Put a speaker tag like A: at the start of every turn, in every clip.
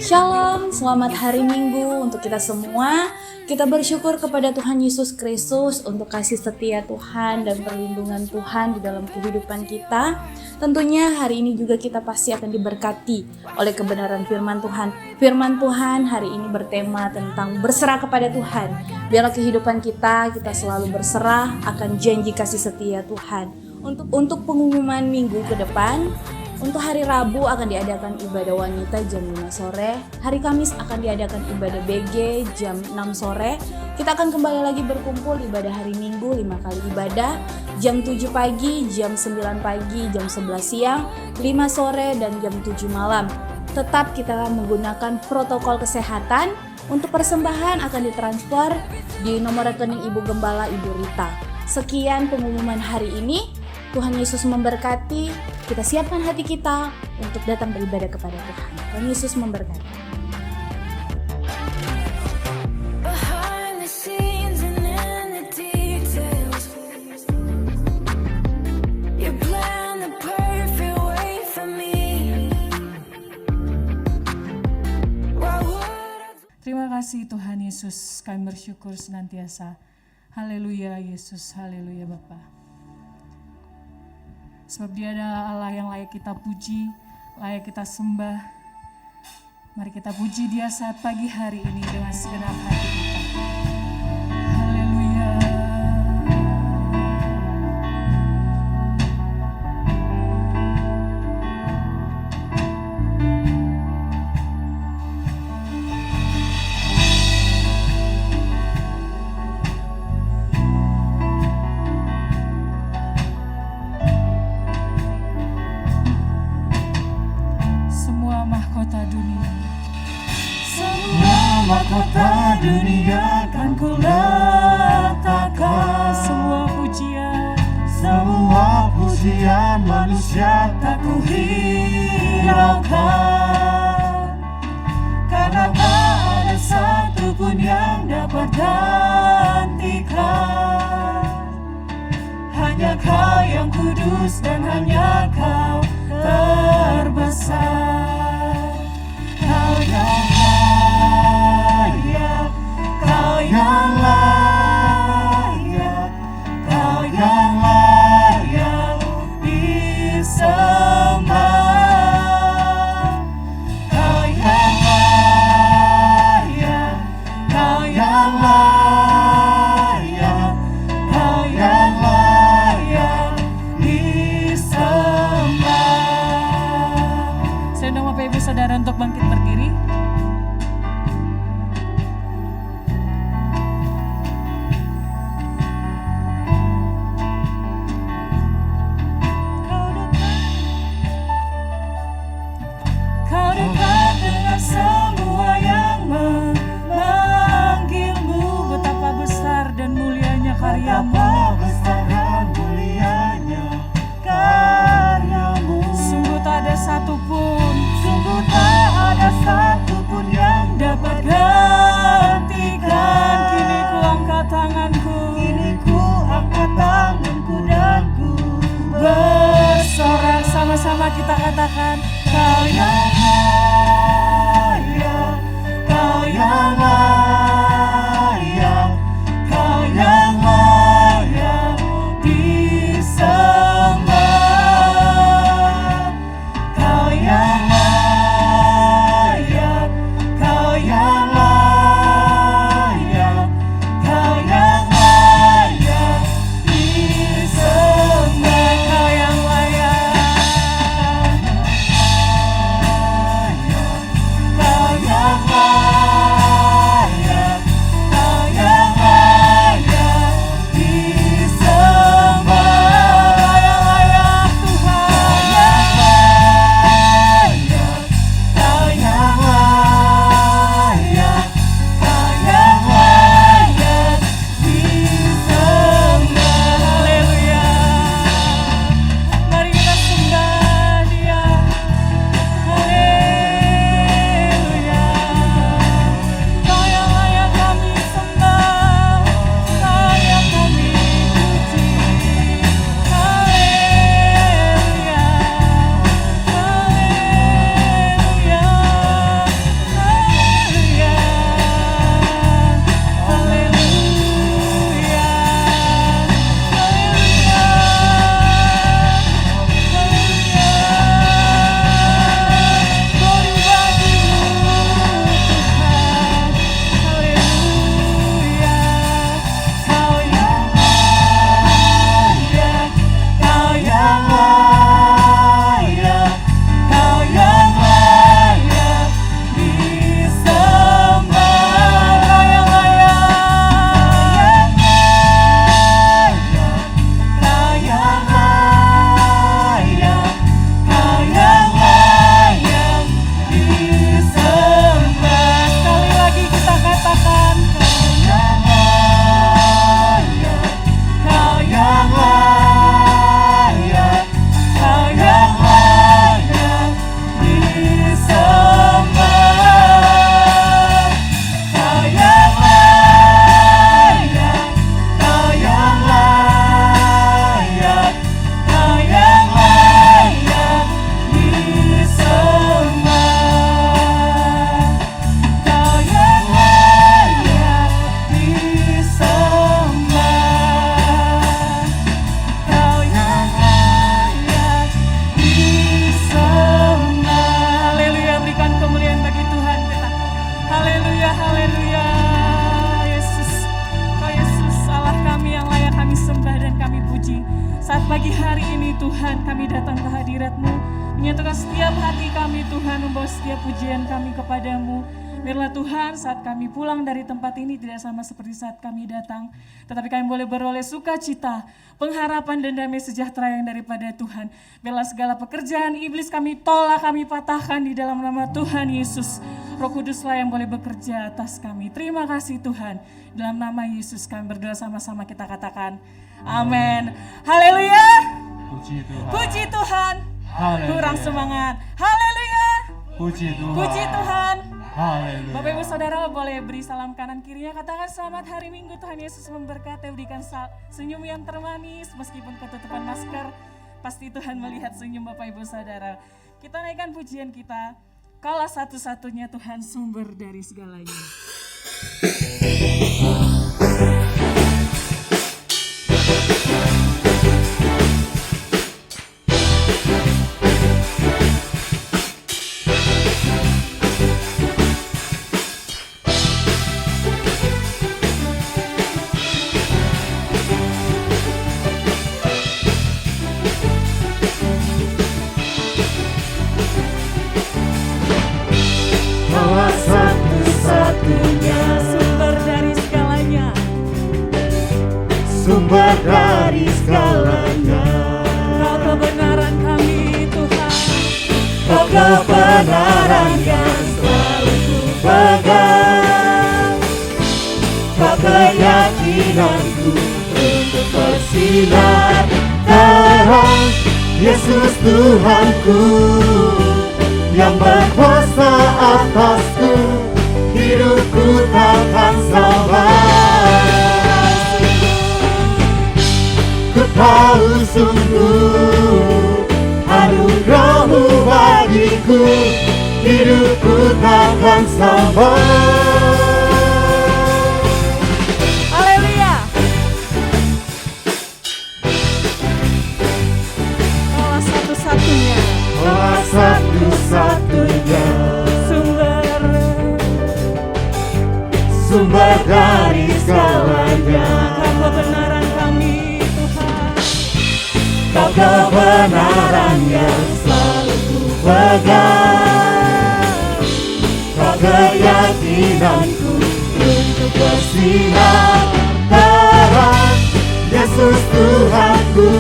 A: Shalom, selamat hari Minggu untuk kita semua. Kita bersyukur kepada Tuhan Yesus Kristus untuk kasih setia Tuhan dan perlindungan Tuhan di dalam kehidupan kita. Tentunya hari ini juga kita pasti akan diberkati oleh kebenaran firman Tuhan. Firman Tuhan hari ini bertema tentang berserah kepada Tuhan. Biarlah kehidupan kita selalu berserah akan janji kasih setia Tuhan. Untuk pengumuman minggu ke depan, untuk hari Rabu akan diadakan ibadah wanita jam 5 sore. Hari Kamis akan diadakan ibadah BG jam 6 sore. Kita akan kembali lagi berkumpul ibadah hari Minggu 5 kali ibadah. Jam 7 pagi, jam 9 pagi, jam 11 siang, 5 sore, dan jam 7 malam. Tetap kita menggunakan protokol kesehatan. Untuk persembahan akan ditransfer di nomor rekening Ibu Gembala Ibu Rita. Sekian pengumuman hari ini. Tuhan Yesus memberkati, kita siapkan hati kita untuk datang beribadah kepada Tuhan. Tuhan Yesus memberkati.
B: Terima kasih Tuhan Yesus, kami bersyukur senantiasa. Haleluya Yesus, haleluya Bapa. Sebab Dia adalah Allah yang layak kita puji, layak kita sembah. Mari kita puji Dia saat pagi hari ini dengan segenap hati kita. Haleluya.
C: Mahkota dunia kan ku letakkan, semua pujian manusia tak ku hiraukan, karena tak ada satu pun yang dapat gantikan. Hanya Kau yang kudus dan hanya Kau terbesar. Kau yang yang layak, Kau yang layak disembah. Kau yang layak, Kau yang layak, Kau yang layak disembah.
B: Saya undang Bapak Ibu Saudara untuk bangkit berdiri.
C: Betapa besar dan mulianya karyamu.
B: Sungguh tak ada satupun
C: yang dapat
B: gantikan. Kini ku angkat tanganku,
C: dan ku
B: bersorak. Sama-sama kita katakan, Kau yang
C: layak, Kau yang layak, Kau yang layak disembah. Kau yang layak, Kau yang layak, Kau yang layak disembah.
B: Kau yang layak. ini Tuhan kami datang ke hadirat-Mu, menyatukan setiap hati kami Tuhan, membawa setiap pujian kami kepadamu. Biarlah Tuhan saat kami pulang dari tempat ini tidak sama seperti saat kami datang, tetapi kami boleh beroleh sukacita, pengharapan dan damai sejahtera yang daripada Tuhan. Biarlah segala pekerjaan iblis kami tolak, kami patahkan di dalam nama Tuhan Yesus. Roh Kuduslah yang boleh bekerja atas kami. Terima kasih Tuhan. Dalam nama Yesus kami berdoa sama-sama, kita katakan amin. Haleluya.
C: Puji Tuhan.
B: Puji Tuhan.
C: Haleluya.
B: Kurang semangat. Haleluya.
C: Puji Tuhan.
B: Puji Tuhan.
C: Haleluya.
B: Bapak Ibu Saudara boleh beri salam kanan kirinya, katakan selamat hari Minggu, Tuhan Yesus memberkati, berikan senyum yang termanis meskipun ketutupan masker, pasti Tuhan melihat senyum Bapak Ibu Saudara. Kita naikkan pujian kita, Kaulah satu-satunya Tuhan sumber dari segalanya.
C: Kaulah satu-satunya
B: Sumber dari segalanya.
C: sumber dari segalanya.
B: Kau kebenaran kami Tuhan.
C: Kau kebenaran yang selalu ku pegang. Kau keyakinanku untuk bersinar terang. Yesus Tuhanku yang berkuasa atasku, hidupku takkan sabar. Ku tahu sungguh anugerah-Mu bagiku, hidupku takkan sabar.
B: Haleluya. Kaulah satu-satunya
C: Kaulah satu-satunya sumber dari segalanya.
B: Kau kebenaran kami Tuhan.
C: Kau kebenaran yang selalu ku pegang. Kau keyakinanku untuk bersinar terang. Yesus Tuhanku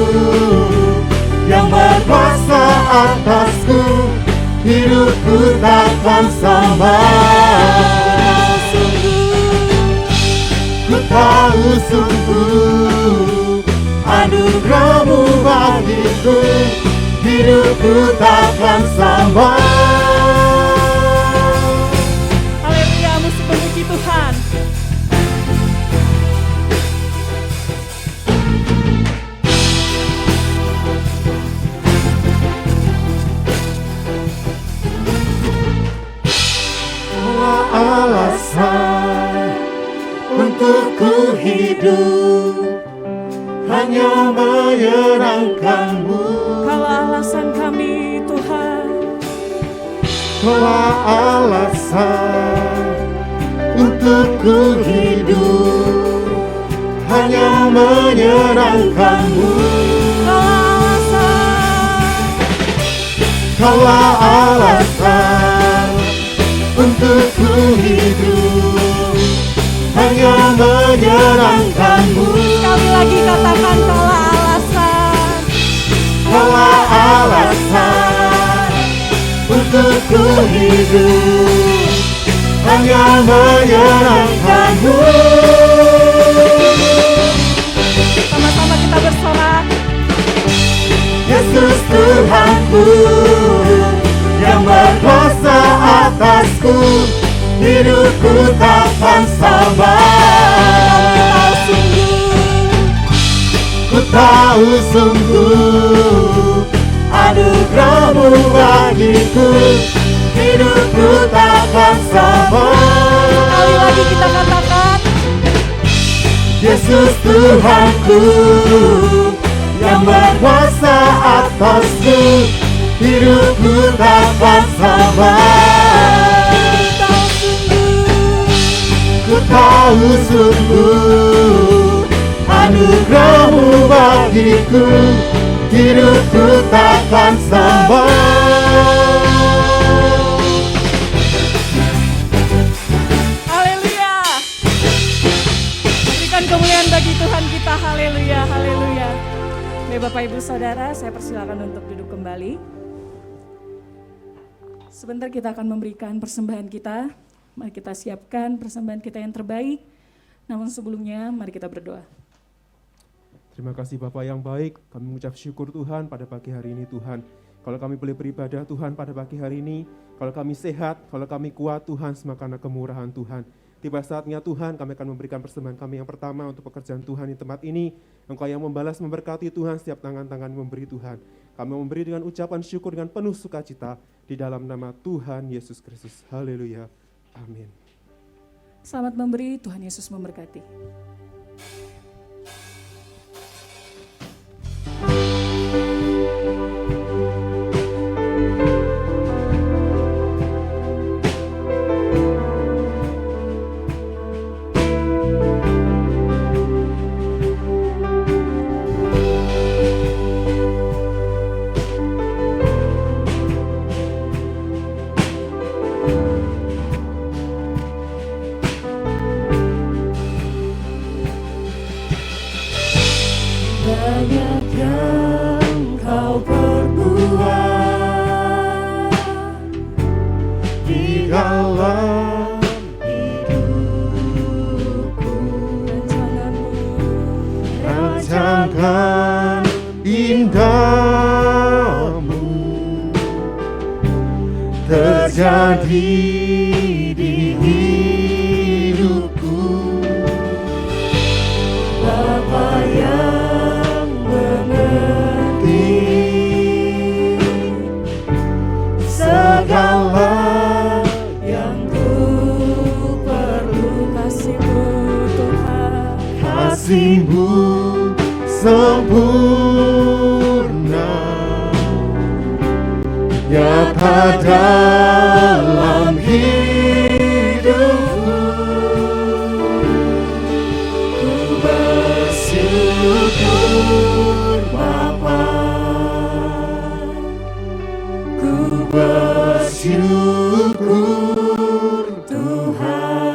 C: yang berkuasa atasku, hidupku takkan sabar. Ku tahu sungguh anugerah-Mu bagiku, hidupku takkan sabar.
B: Haleluya, musik memuji Tuhan.
C: Alasan untuk ku hidup hanya menyenangkan-Mu.
B: Kalau alasan kami Tuhan.
C: Kaulah alasan untuk ku hidup hanya menyenangkan-Mu. Kaulah alasan untuk ku hidup hanya menyenangkan-Mu.
B: Sekali lagi katakan kaulah alasan.
C: Kaulah alasan untuk ku hidup hanya menyenangkan-Mu.
B: Sama-sama kita bersorak.
C: Yesus Tuhanku yang berkuasa atasku, hidupku takkan sabar. Ku tahu sungguh anugerah-Mu bagiku, hidupku takkan sabar.
B: Sekali lagi kita katakan,
C: Yesus Tuhanku yang berkuasa atasku, hidupku takkan sabar. Ku tahu sungguh anugerah-Mu bagiku,
D: hidupku takkan sombong.
B: Haleluya. Berikan kemuliaan bagi Tuhan kita. Haleluya, haleluya. Baik Bapak Ibu Saudara, saya persilakan untuk duduk kembali. Sebentar kita akan memberikan persembahan kita. Mari kita siapkan persembahan kita yang terbaik. Namun sebelumnya mari kita berdoa.
D: Terima kasih Bapak yang baik, kami mengucap syukur Tuhan pada pagi hari ini Tuhan. Kalau kami boleh beribadah Tuhan pada pagi hari ini, kalau kami sehat, kalau kami kuat Tuhan, semua karena kemurahan Tuhan. Tiba saatnya Tuhan, kami akan memberikan persembahan kami yang pertama untuk pekerjaan Tuhan di tempat ini. Engkau yang membalas memberkati Tuhan, setiap tangan-tangan memberi Tuhan. Kami memberi dengan ucapan syukur dengan penuh sukacita di dalam nama Tuhan Yesus Kristus. Haleluya. Amin.
B: Selamat memberi, Tuhan Yesus memberkati.
C: Banyak yang kau perbuat di dalam hidupku.
D: Rancangan indahmu terjadi di hidupku.
C: Bapa yang mengerti segala yang ku perlu.
B: Kasih-Mu Tuhan,
D: Kasih-Mu sempurna, nyata dalam hidupku.
C: Ku bersyukur Bapa, ku bersyukur Tuhan,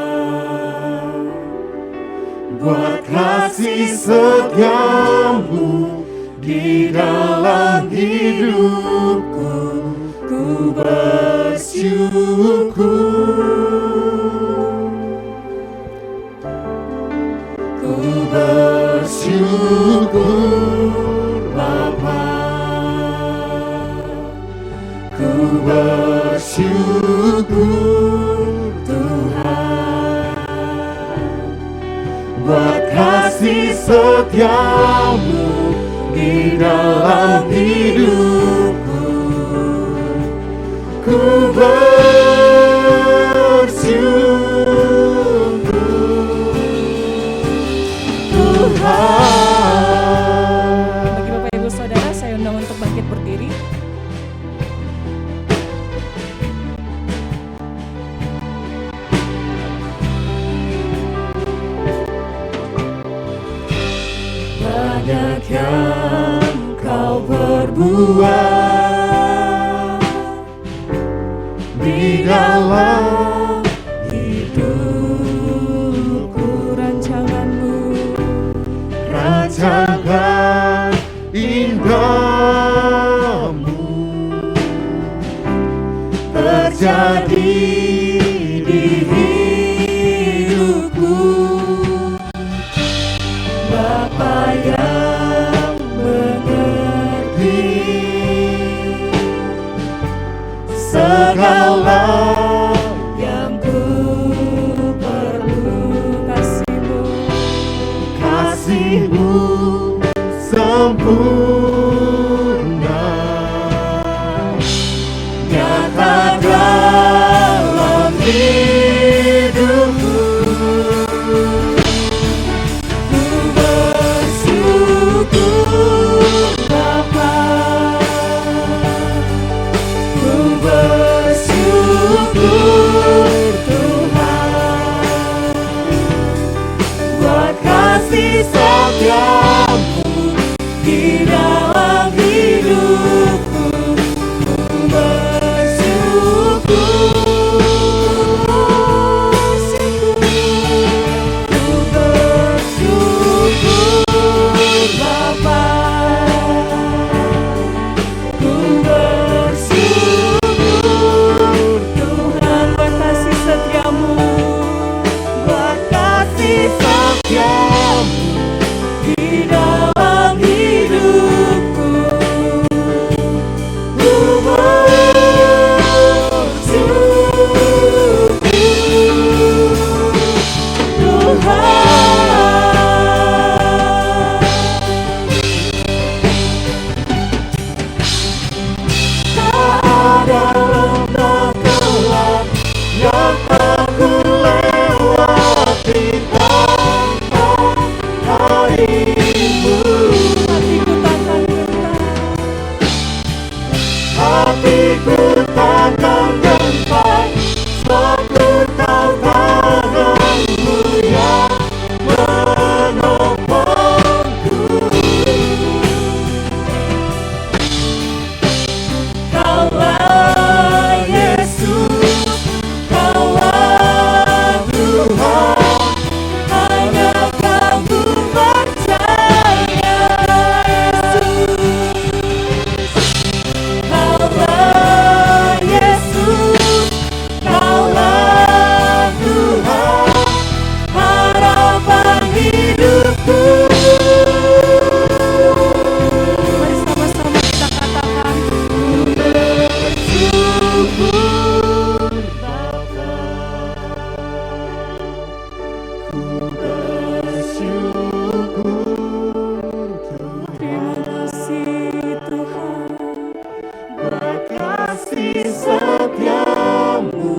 D: buat kasih setiamu di dalam hidupku. Ku bersyukur, ku bersyukur Bapa, ku bersyukur Tuhan, buat kasih setiamu di dalam hidupku. Ku bersyukur Tuhan.
B: bagi Bapak Ibu Saudara, saya undang untuk bangkit berdiri.
C: banyak yang kau perbuat
D: Di dalam
C: hidupku.
B: Rancangan-Mu
D: rancangan indahmu terjadi di hidupku.
C: Bapa yang mengerti
D: Segala
C: yang ku perlu.
B: kasih-Mu
D: kasih-Mu sempurna, nyata dalam
C: hatiku takkan gentar, sebab ku tahu tangan-Mu yang menopangku. Kaulah Yesus, Kaulah Tuhan, hanya Kau ku percaya. Kaulah Yesus, Kaulah Tuhan, harapan hidupku.
B: Mari sama-sama kita katakan,
C: Bersyukur Bapa, ku bersyukur
B: terima kasih Tuhan.
C: buat kasih setiamu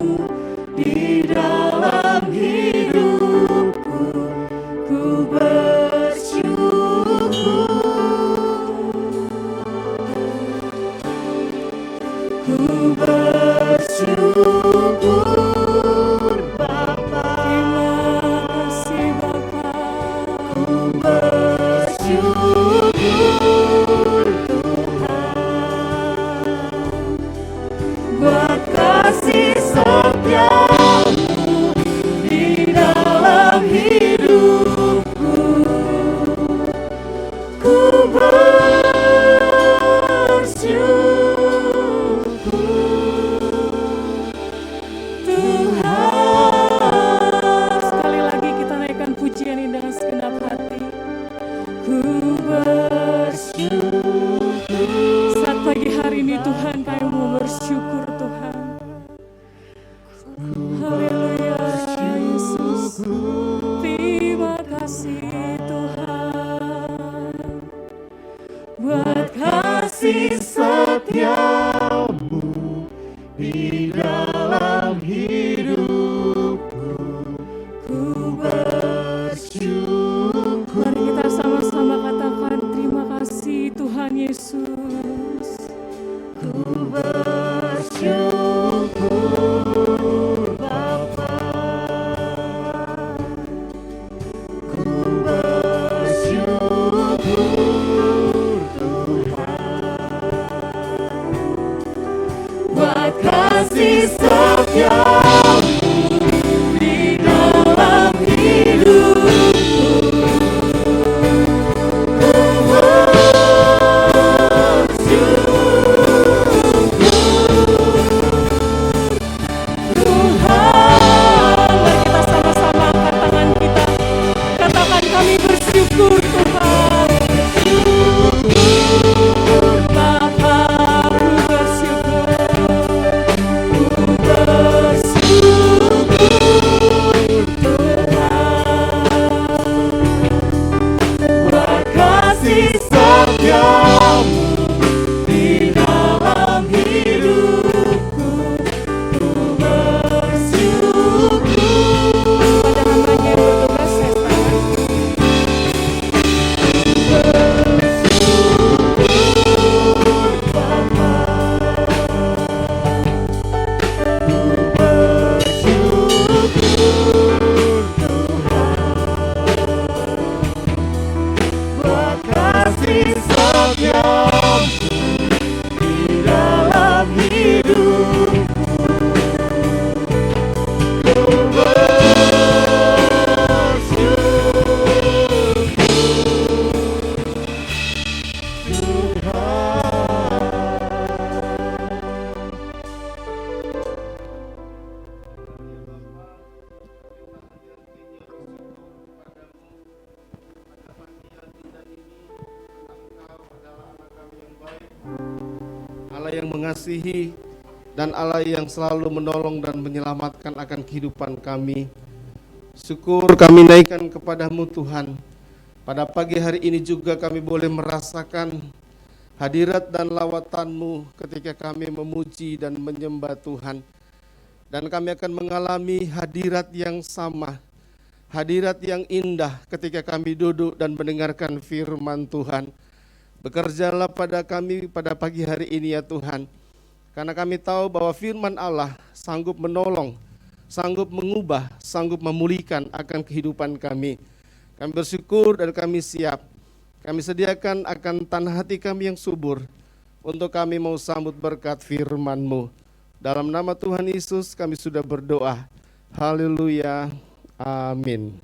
C: di dalam hidupku. Ku bersyukur, ku bersyukur Bapa,
B: Terima kasih Bapa.
C: ku bersyukur buat kasih setiamu di dalam hidupku. Ku bersyukur Tuhan.
B: Sekali lagi kita naikkan pujian ini dengan segenap hati. Ku bersyukur. Saat pagi hari ini Tuhan kami mau bersyukur Tuhan. Haleluya Yesus. Terima kasih Tuhan. Buat
C: kasih setiamu di dalam hidupku. Ku bersyukur,
B: mari kita sama-sama katakan terima kasih Tuhan Yesus.
C: ku bersyukur Bapa, ku bersyukur Tuhan buat kasih setiamu di dalam hidupku. Ku
E: Allah yang mengasihi dan Allah yang selalu menolong dan menyelamatkan akan kehidupan kami. Syukur kami naikkan kepadamu Tuhan. Pada pagi hari ini juga kami boleh merasakan hadirat dan lawatan-Mu ketika kami memuji dan menyembah Tuhan. Dan kami akan mengalami hadirat yang sama, hadirat yang indah ketika kami duduk dan mendengarkan firman Tuhan. Bekerjalah pada kami pada pagi hari ini ya Tuhan. Karena kami tahu bahwa firman Allah sanggup menolong, sanggup mengubah, sanggup memulihkan akan kehidupan kami. Kami bersyukur dan kami siap. Kami sediakan akan tanah hati kami yang subur untuk kami mau sambut berkat firman-Mu. Dalam nama Tuhan Yesus kami sudah berdoa. Haleluya. Amin.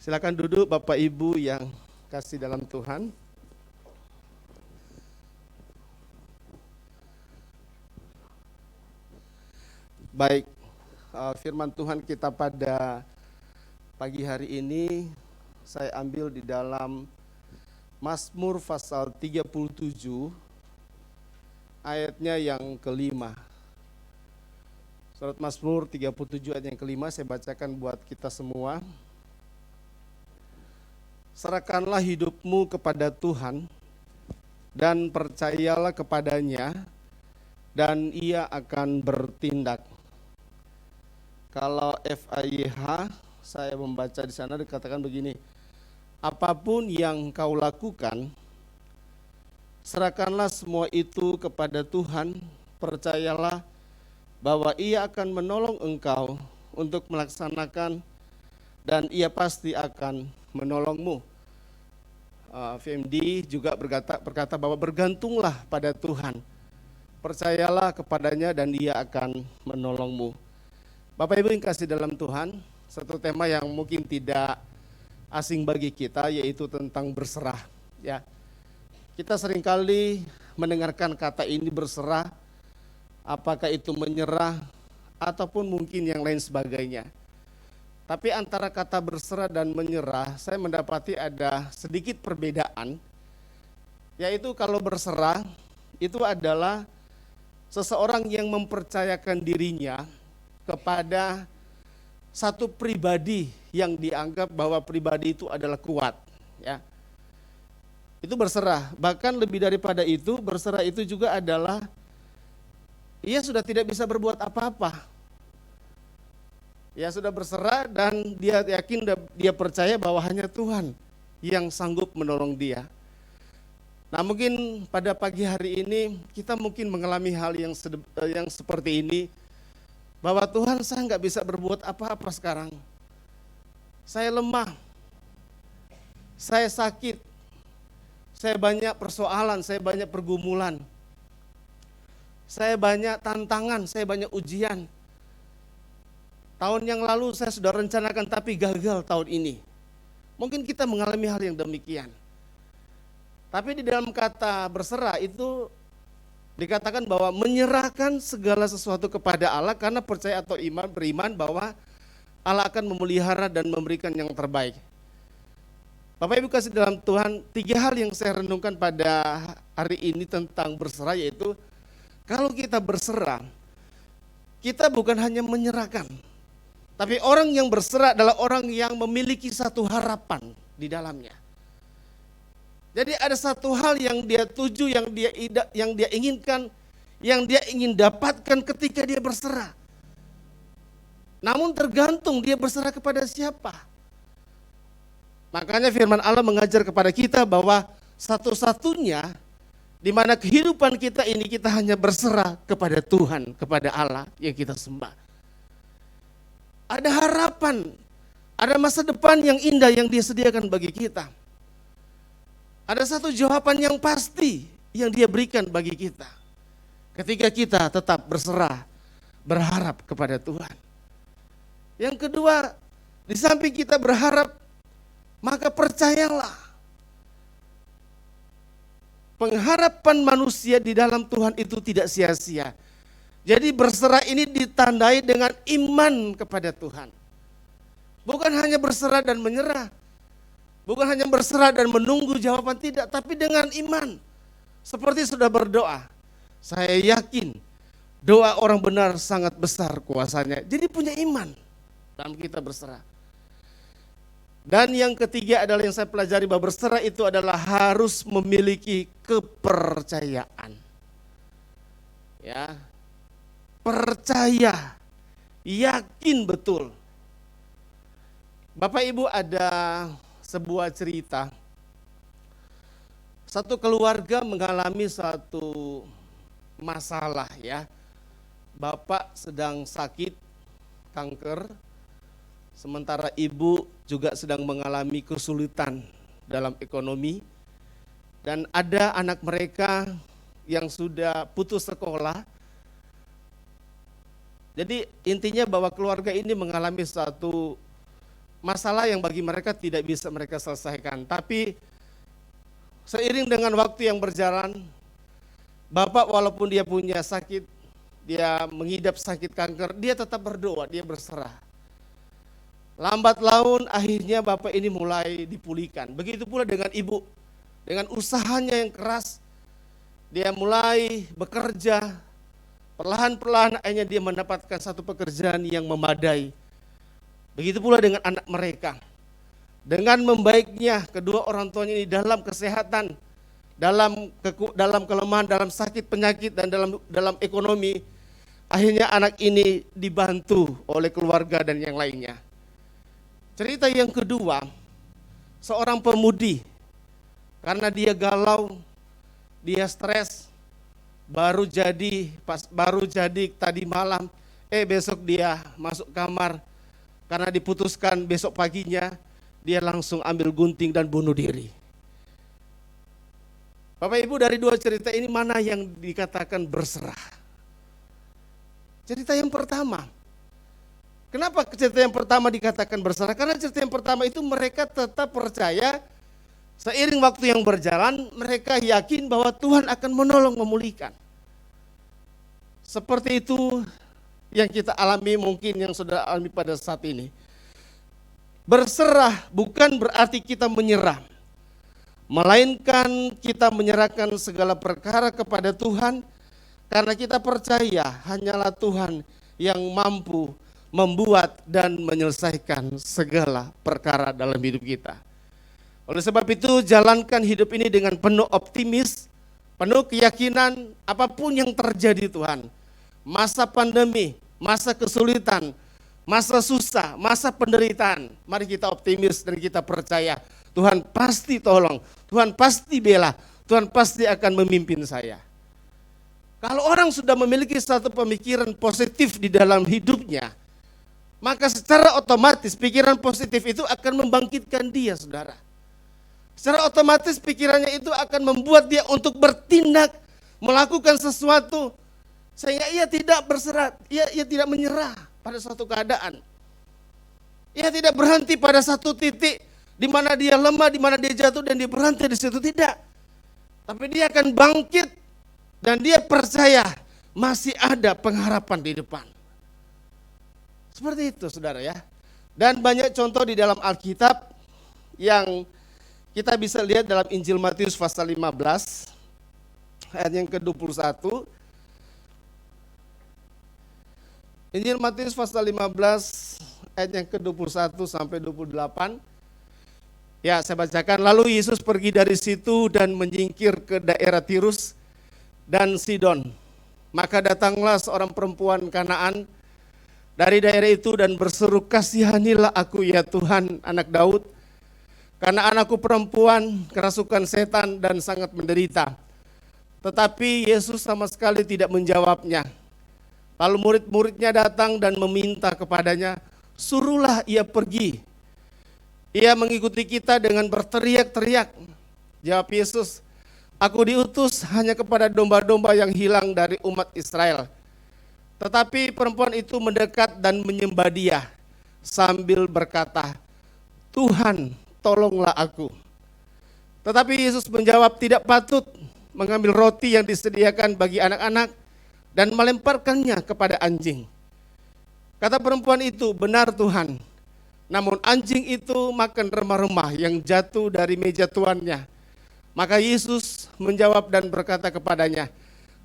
E: Silakan duduk Bapak Ibu yang kasih dalam Tuhan. Baik, firman Tuhan kita pada pagi hari ini saya ambil di dalam Mazmur pasal 37 ayatnya yang kelima. Surat Mazmur 37 ayat yang kelima saya bacakan buat kita semua. Serahkanlah hidupmu kepada Tuhan dan percayalah kepadanya dan ia akan bertindak. Kalau FAYH saya membaca di sana dikatakan begini, apapun yang kau lakukan, serahkanlah semua itu kepada Tuhan, percayalah bahwa ia akan menolong engkau untuk melaksanakan dan ia pasti akan menolongmu. VMD juga berkata bahwa bergantunglah pada Tuhan, percayalah kepadanya dan ia akan menolongmu. Bapak Ibu yang kasih dalam Tuhan, satu tema yang mungkin tidak asing bagi kita yaitu tentang berserah. Ya, kita seringkali mendengarkan kata ini berserah, apakah itu menyerah ataupun mungkin yang lain sebagainya. Tapi antara kata berserah dan menyerah, saya mendapati ada sedikit perbedaan, yaitu kalau berserah itu adalah seseorang yang mempercayakan dirinya kepada satu pribadi yang dianggap bahwa pribadi itu adalah kuat, ya. Itu berserah. Bahkan lebih daripada itu, berserah itu juga adalah ia sudah tidak bisa berbuat apa-apa. Ya sudah berserah dan dia yakin, dia percaya bahwa hanya Tuhan yang sanggup menolong dia. Nah mungkin pada pagi hari ini kita mungkin mengalami hal yang seperti ini, bahwa Tuhan saya nggak bisa berbuat apa-apa sekarang. Saya lemah, saya sakit, saya banyak persoalan, saya banyak pergumulan, saya banyak tantangan, saya banyak ujian. Tahun yang lalu saya sudah rencanakan tapi gagal tahun ini. Mungkin kita mengalami hal yang demikian. Tapi di dalam kata berserah itu dikatakan bahwa menyerahkan segala sesuatu kepada Allah karena percaya atau beriman bahwa Allah akan memelihara dan memberikan yang terbaik. Bapak Ibu kasih dalam Tuhan, 3 hal yang saya renungkan pada hari ini tentang berserah, yaitu kalau kita berserah, kita bukan hanya menyerahkan, tapi orang yang berserah adalah orang yang memiliki satu harapan di dalamnya. Jadi ada satu hal yang dia tuju, yang dia inginkan, yang dia ingin dapatkan ketika dia berserah. Namun tergantung dia berserah kepada siapa. Makanya firman Allah mengajar kepada kita bahwa satu-satunya di mana kehidupan kita ini kita hanya berserah kepada Tuhan, kepada Allah yang kita sembah. Ada harapan, ada masa depan yang indah yang dia sediakan bagi kita. Ada satu jawaban yang pasti yang dia berikan bagi kita ketika kita tetap berserah, berharap kepada Tuhan. Yang kedua, di samping kita berharap, maka percayalah. Pengharapan manusia di dalam Tuhan itu tidak sia-sia. Jadi berserah ini ditandai dengan iman kepada Tuhan. Bukan hanya berserah dan menyerah. Bukan hanya berserah dan menunggu jawaban, tidak, tapi dengan iman. Seperti sudah berdoa, saya yakin doa orang benar sangat besar kuasanya. Jadi punya iman dalam kita berserah. Dan yang ketiga adalah yang saya pelajari bahwa berserah itu adalah harus memiliki kepercayaan. Ya, percaya, yakin betul. Bapak Ibu, ada sebuah cerita, satu keluarga mengalami satu masalah ya. Bapak sedang sakit kanker, sementara ibu juga sedang mengalami kesulitan dalam ekonomi, dan ada anak mereka yang sudah putus sekolah. Jadi intinya bahwa keluarga ini mengalami satu masalah yang bagi mereka tidak bisa mereka selesaikan. Tapi seiring dengan waktu yang berjalan, Bapak walaupun dia punya sakit, dia mengidap sakit kanker, dia tetap berdoa, dia berserah. Lambat laun akhirnya Bapak ini mulai dipulihkan. Begitu pula dengan ibu, dengan usahanya yang keras, dia mulai bekerja, perlahan-perlahan akhirnya dia mendapatkan satu pekerjaan yang memadai. Begitu pula dengan anak mereka. Dengan membaiknya kedua orang tuanya ini dalam kesehatan, dalam kelemahan, dalam sakit penyakit, dan dalam ekonomi, akhirnya anak ini dibantu oleh keluarga dan yang lainnya. Cerita yang kedua, seorang pemudi, karena dia galau, dia stres, baru jadi tadi malam, besok dia masuk kamar, karena diputuskan besok paginya, dia langsung ambil gunting dan bunuh diri. Bapak Ibu, dari dua cerita ini mana yang dikatakan berserah? Cerita yang pertama. Kenapa cerita yang pertama dikatakan berserah? Karena cerita yang pertama itu mereka tetap percaya, seiring waktu yang berjalan mereka yakin bahwa Tuhan akan menolong memulihkan. Seperti itu yang kita alami, mungkin yang sudah alami pada saat ini. Berserah bukan berarti kita menyerah, melainkan kita menyerahkan segala perkara kepada Tuhan, karena kita percaya hanyalah Tuhan yang mampu membuat dan menyelesaikan segala perkara dalam hidup kita. Oleh sebab itu, jalankan hidup ini dengan penuh optimis, penuh keyakinan apapun yang terjadi Tuhan. Masa pandemi, masa kesulitan, masa susah, masa penderitaan, mari kita optimis dan kita percaya Tuhan pasti tolong, Tuhan pasti bela, Tuhan pasti akan memimpin saya. Kalau orang sudah memiliki satu pemikiran positif di dalam hidupnya, maka secara otomatis pikiran positif itu akan membangkitkan dia, saudara. Secara otomatis pikirannya itu akan membuat dia untuk bertindak, melakukan sesuatu, sehingga ia tidak berserah, ia tidak menyerah pada suatu keadaan. Ia tidak berhenti pada satu titik di mana dia lemah, di mana dia jatuh dan dia berhenti di situ, tidak. Tapi dia akan bangkit dan dia percaya masih ada pengharapan di depan. Seperti itu, saudara ya. Dan banyak contoh di dalam Alkitab yang kita bisa lihat dalam Injil Matius pasal 15 ayat yang ke-21. Injil Matius pasal 15 ayat yang ke-21 sampai 28. Ya, saya bacakan. Lalu Yesus pergi dari situ dan menyingkir ke daerah Tirus dan Sidon. Maka datanglah seorang perempuan Kanaan dari daerah itu dan berseru, "Kasihanilah aku ya Tuhan, anak Daud, karena anakku perempuan kerasukan setan dan sangat menderita." Tetapi Yesus sama sekali tidak menjawabnya. Lalu murid-muridnya datang dan meminta kepadanya, "Suruhlah ia pergi. Ia mengikuti kita dengan berteriak-teriak." Jawab Yesus, "Aku diutus hanya kepada domba-domba yang hilang dari umat Israel." Tetapi perempuan itu mendekat dan menyembah dia sambil berkata, "Tuhan, tolonglah aku." Tetapi Yesus menjawab, "Tidak patut mengambil roti yang disediakan bagi anak-anak dan melemparkannya kepada anjing." Kata perempuan itu, "Benar Tuhan, namun anjing itu makan remah-remah yang jatuh dari meja tuannya." Maka Yesus menjawab dan berkata kepadanya,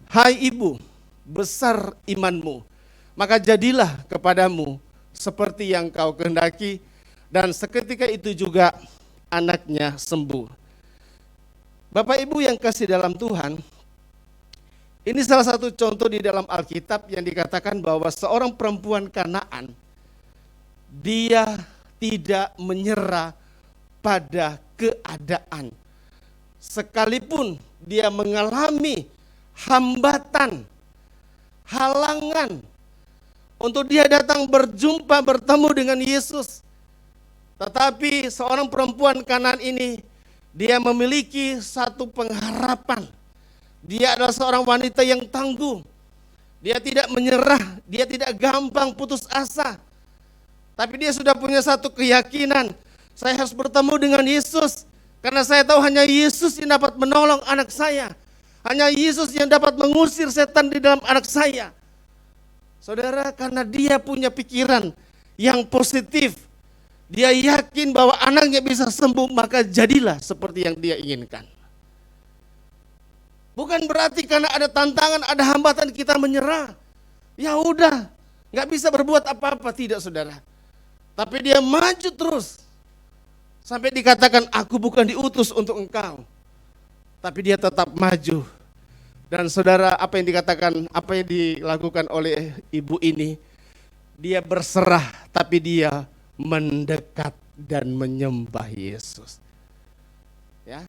E: "Hai ibu, besar imanmu, maka jadilah kepadamu seperti yang kau kehendaki." Dan seketika itu juga anaknya sembuh. Bapak Ibu yang kasih dalam Tuhan, ini salah satu contoh di dalam Alkitab yang dikatakan bahwa seorang perempuan Kanaan, dia tidak menyerah pada keadaan. Sekalipun dia mengalami hambatan, halangan untuk dia datang berjumpa, bertemu dengan Yesus. Tetapi seorang perempuan Kanaan ini, dia memiliki satu pengharapan. Dia adalah seorang wanita yang tangguh. Dia tidak menyerah, dia tidak gampang putus asa. Tapi dia sudah punya satu keyakinan, saya harus bertemu dengan Yesus. Karena saya tahu hanya Yesus yang dapat menolong anak saya. Hanya Yesus yang dapat mengusir setan di dalam anak saya. Saudara, karena dia punya pikiran yang positif, dia yakin bahwa anaknya bisa sembuh, maka jadilah seperti yang dia inginkan. Bukan berarti karena ada tantangan, ada hambatan kita menyerah. Ya udah, gak bisa berbuat apa-apa, tidak saudara. Tapi dia maju terus. Sampai dikatakan, aku bukan diutus untuk engkau. Tapi dia tetap maju. Dan saudara, apa yang dikatakan, apa yang dilakukan oleh ibu ini, dia berserah, tapi dia mendekat dan menyembah Yesus. Ya,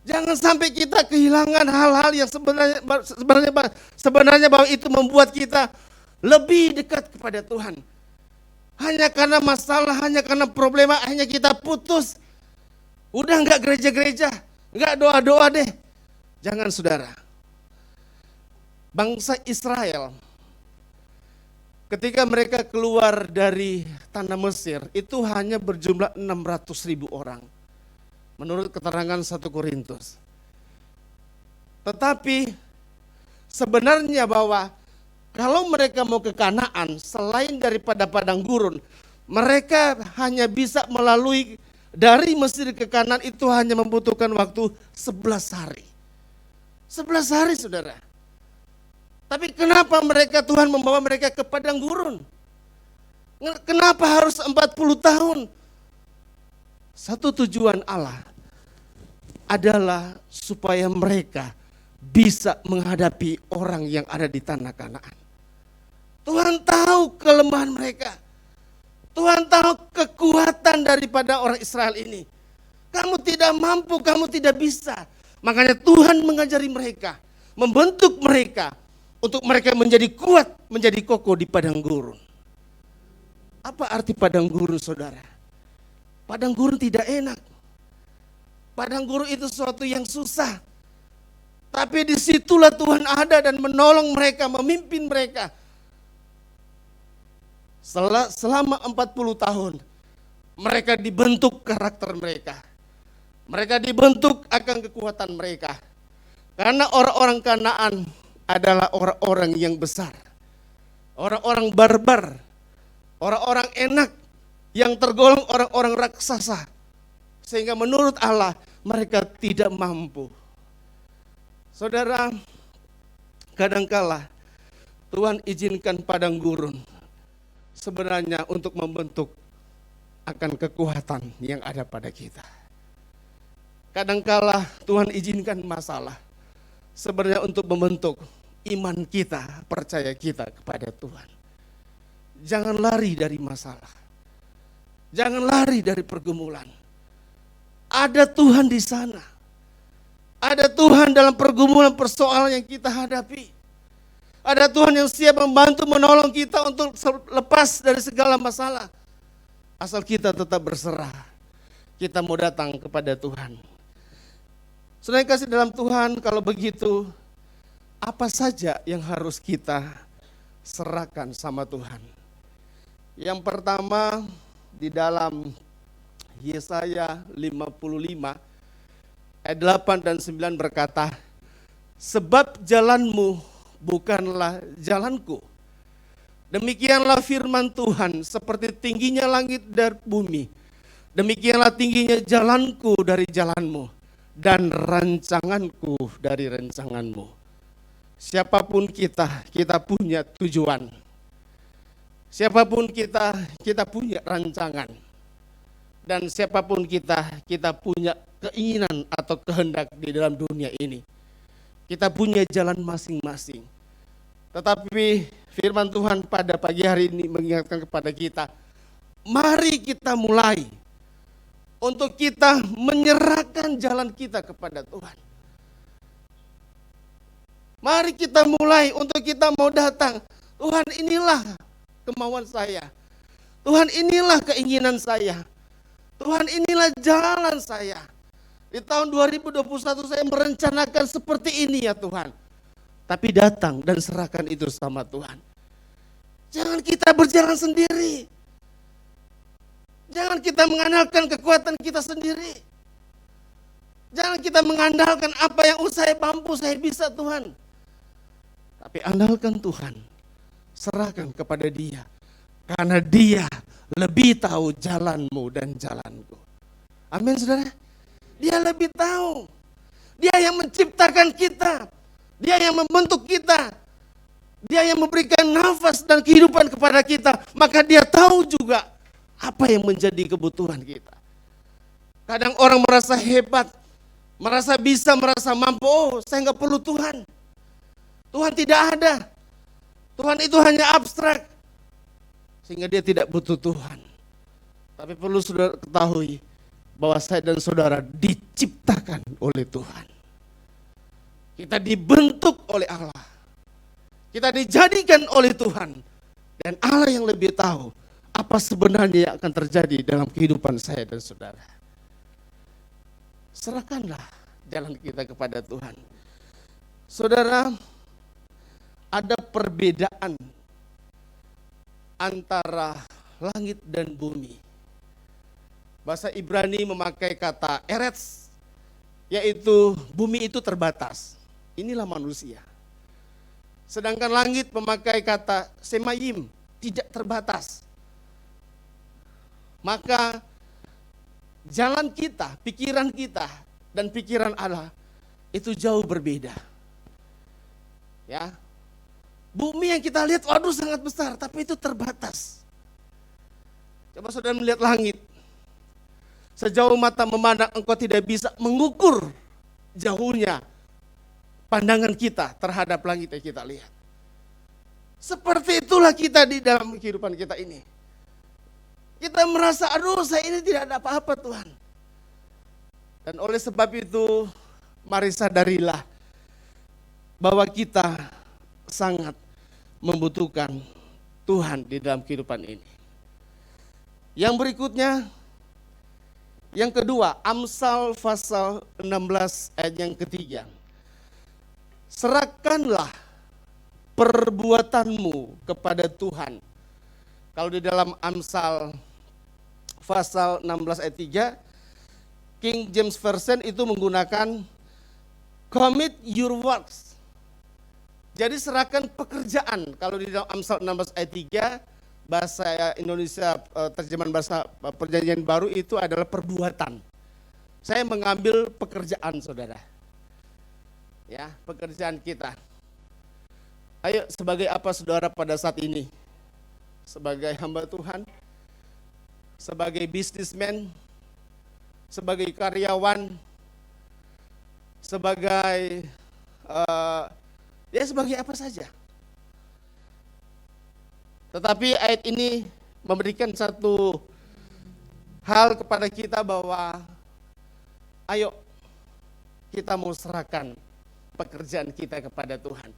E: jangan sampai kita kehilangan hal-hal yang sebenarnya bahwa itu membuat kita lebih dekat kepada Tuhan. Hanya karena masalah, hanya karena problema, hanya kita putus. Udah enggak gereja-gereja, enggak doa-doa deh. Jangan saudara. Bangsa Israel, ketika mereka keluar dari tanah Mesir, itu hanya berjumlah 600.000 orang. Menurut keterangan 1 Korintus. Tetapi sebenarnya bahwa kalau mereka mau ke Kanaan, selain daripada padang gurun, mereka hanya bisa melalui dari Mesir ke Kanaan itu hanya membutuhkan waktu 11 hari. 11 hari saudara. Tapi kenapa Tuhan membawa mereka ke padang gurun? Kenapa harus 40 tahun? Satu tujuan Allah adalah supaya mereka bisa menghadapi orang yang ada di tanah Kanaan. Tuhan tahu kelemahan mereka. Tuhan tahu kekuatan daripada orang Israel ini. Kamu tidak mampu, kamu tidak bisa. Makanya Tuhan mengajari mereka, membentuk mereka untuk mereka menjadi kuat, menjadi kokoh di padang gurun. Apa arti padang gurun saudara? Padang gurun tidak enak. Padang gurun itu sesuatu yang susah. Tapi disitulah Tuhan ada dan menolong mereka, memimpin mereka. Selama 40 tahun, mereka dibentuk karakter mereka. Mereka dibentuk akan kekuatan mereka. Karena orang-orang Kanaan adalah orang-orang yang besar. Orang-orang barbar. Orang-orang enak yang tergolong orang-orang raksasa. Sehingga menurut Allah mereka tidak mampu. Saudara, kadangkala Tuhan izinkan padang gurun sebenarnya untuk membentuk akan kekuatan yang ada pada kita. Kadangkala Tuhan izinkan masalah sebenarnya untuk membentuk iman kita, percaya kita kepada Tuhan. Jangan lari dari masalah. Jangan lari dari pergumulan. Ada Tuhan di sana. Ada Tuhan dalam pergumulan persoalan yang kita hadapi. Ada Tuhan yang siap membantu menolong kita untuk lepas dari segala masalah. Asal kita tetap berserah. Kita mau datang kepada Tuhan. Saudara yang kasih dalam Tuhan, kalau begitu, apa saja yang harus kita serahkan sama Tuhan? Yang pertama, di dalam Yesaya 55 ayat 8 dan 9 berkata, sebab jalanmu bukanlah jalanku. Demikianlah firman Tuhan, seperti tingginya langit dari bumi, demikianlah tingginya jalanku dari jalanmu, dan rancanganku dari rancanganmu. Siapapun kita punya tujuan. Siapapun kita punya rancangan. Dan siapapun kita punya keinginan atau kehendak di dalam dunia ini. Kita punya jalan masing-masing. Tetapi firman Tuhan pada pagi hari ini mengingatkan kepada kita, mari kita mulai untuk kita menyerahkan jalan kita kepada Tuhan. Mari kita mulai untuk kita mau datang. Tuhan, inilah kemauan saya. Tuhan, inilah keinginan saya. Tuhan, inilah jalan saya. Di tahun 2021 saya merencanakan seperti ini ya Tuhan. Tapi datang dan serahkan itu sama Tuhan. Jangan kita berjalan sendiri. Jangan kita mengandalkan kekuatan kita sendiri. Jangan kita mengandalkan apa yang saya mampu, saya bisa Tuhan. Tapi andalkan Tuhan. Serahkan kepada Dia. Karena Dia lebih tahu jalanmu dan jalanku. Amin saudara. Dia lebih tahu. Dia yang menciptakan kita. Dia yang membentuk kita. Dia yang memberikan nafas dan kehidupan kepada kita. Maka Dia tahu juga apa yang menjadi kebutuhan kita. Kadang orang merasa hebat, merasa bisa, merasa mampu. Oh, saya nggak perlu Tuhan. Tuhan tidak ada. Tuhan itu hanya abstrak. Sehingga dia tidak butuh Tuhan. Tapi perlu saudara ketahui bahwa saya dan saudara diciptakan oleh Tuhan. Kita dibentuk oleh Allah. Kita dijadikan oleh Tuhan. Dan Allah yang lebih tahu apa sebenarnya yang akan terjadi dalam kehidupan saya dan saudara. Serahkanlah jalan kita kepada Tuhan. Saudara, ada perbedaan antara langit dan bumi. Bahasa Ibrani memakai kata eretz, yaitu bumi itu terbatas. Inilah manusia. Sedangkan langit memakai kata semayim, tidak terbatas. Maka jalan kita, pikiran kita, dan pikiran Allah itu jauh berbeda. Ya, bumi yang kita lihat, waduh sangat besar, tapi itu terbatas. Coba saudara melihat langit. Sejauh mata memandang engkau tidak bisa mengukur jauhnya pandangan kita terhadap langit yang kita lihat. Seperti itulah kita di dalam kehidupan kita ini. Kita merasa, aduh saya ini tidak ada apa-apa Tuhan. Dan oleh sebab itu, mari sadarilah bahwa kita sangat membutuhkan Tuhan di dalam kehidupan ini. Yang berikutnya, yang kedua, Amsal pasal 16 ayat yang ketiga. Serahkanlah perbuatanmu kepada Tuhan. Kalau di dalam Amsal pasal 16 ayat 3, King James Version itu menggunakan commit your works. Jadi serahkan pekerjaan. Kalau di dalam Amsal 16 ayat 3, bahasa Indonesia, terjemahan bahasa Perjanjian Baru itu adalah perbuatan. Saya mengambil pekerjaan saudara. Ya, pekerjaan kita. Ayo, sebagai apa saudara pada saat ini? Sebagai hamba Tuhan, sebagai bisnismen, sebagai karyawan, sebagai sebagai apa saja. Tetapi ayat ini memberikan satu hal kepada kita bahwa ayo kita mau serahkan pekerjaan kita kepada Tuhan.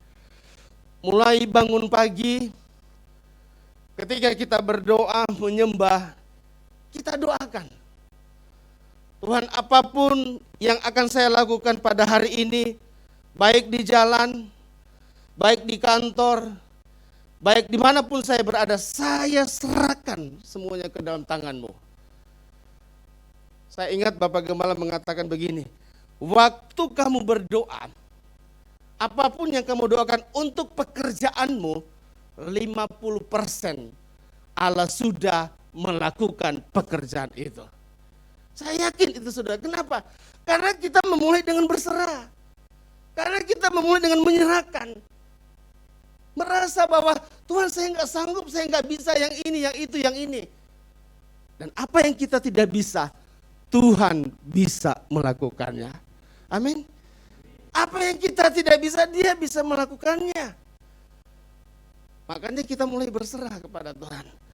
E: Mulai bangun pagi, ketika kita berdoa, menyembah, kita doakan. Tuhan, apapun yang akan saya lakukan pada hari ini, baik di jalan, baik di kantor, baik dimanapun saya berada, saya serahkan semuanya ke dalam tangan-Mu. Saya ingat Bapak Gembala mengatakan begini, waktu kamu berdoa, apapun yang kamu doakan untuk pekerjaanmu, 50% Allah sudah melakukan pekerjaan itu. Saya yakin itu saudara. Kenapa? Karena kita memulai dengan berserah. Karena kita memulai dengan menyerahkan. Merasa bahwa Tuhan saya nggak sanggup, saya nggak bisa yang ini, yang itu, yang ini. Dan apa yang kita tidak bisa, Tuhan bisa melakukannya. Amin. Apa yang kita tidak bisa, Dia bisa melakukannya. Makanya kita mulai berserah kepada Tuhan.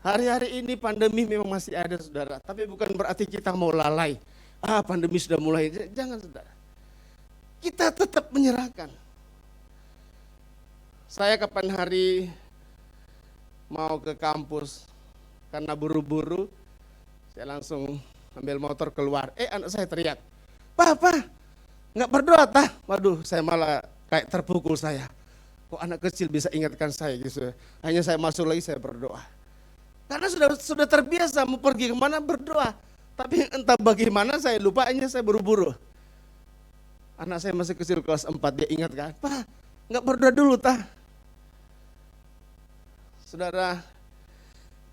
E: Hari-hari ini pandemi memang masih ada saudara, tapi bukan berarti kita mau lalai. Pandemi sudah mulai, jangan saudara. kita tetap menyerahkan. Saya kapan hari mau ke kampus, karena buru-buru, saya langsung ambil motor keluar. Anak saya teriak, "Papa, nggak berdoa tah?" Waduh, saya malah kayak terpukul saya. Kok anak kecil bisa ingatkan saya gitu. Hanya saya masuk lagi, saya berdoa. Karena sudah terbiasa mau pergi kemana berdoa. Tapi entah bagaimana saya lupa, hanya saya buru-buru. Anak saya masih kecil kelas 4, dia ingatkan, "Pak, nggak berdoa dulu tah?" Saudara,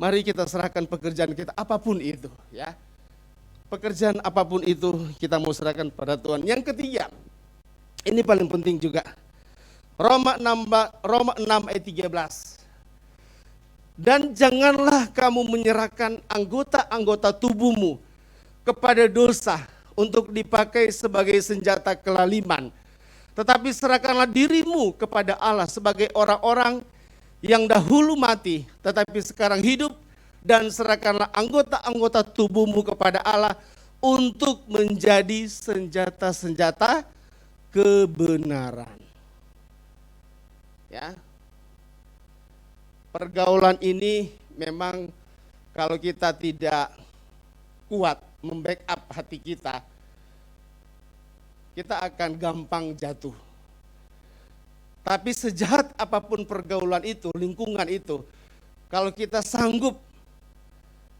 E: mari kita serahkan pekerjaan kita apapun itu, ya. Pekerjaan apapun itu kita mau serahkan pada Tuhan. Yang ketiga, ini paling penting juga. Roma 6 ayat 13. Dan janganlah kamu menyerahkan anggota-anggota tubuhmu kepada dosa untuk dipakai sebagai senjata kelaliman. Tetapi serahkanlah dirimu kepada Allah sebagai orang-orang yang dahulu mati, tetapi sekarang hidup, dan serahkanlah anggota-anggota tubuhmu kepada Allah untuk menjadi senjata-senjata kebenaran. Ya. Pergaulan ini memang kalau kita tidak kuat membackup hati kita akan gampang jatuh. Tapi sejahat apapun pergaulan itu, lingkungan itu, kalau kita sanggup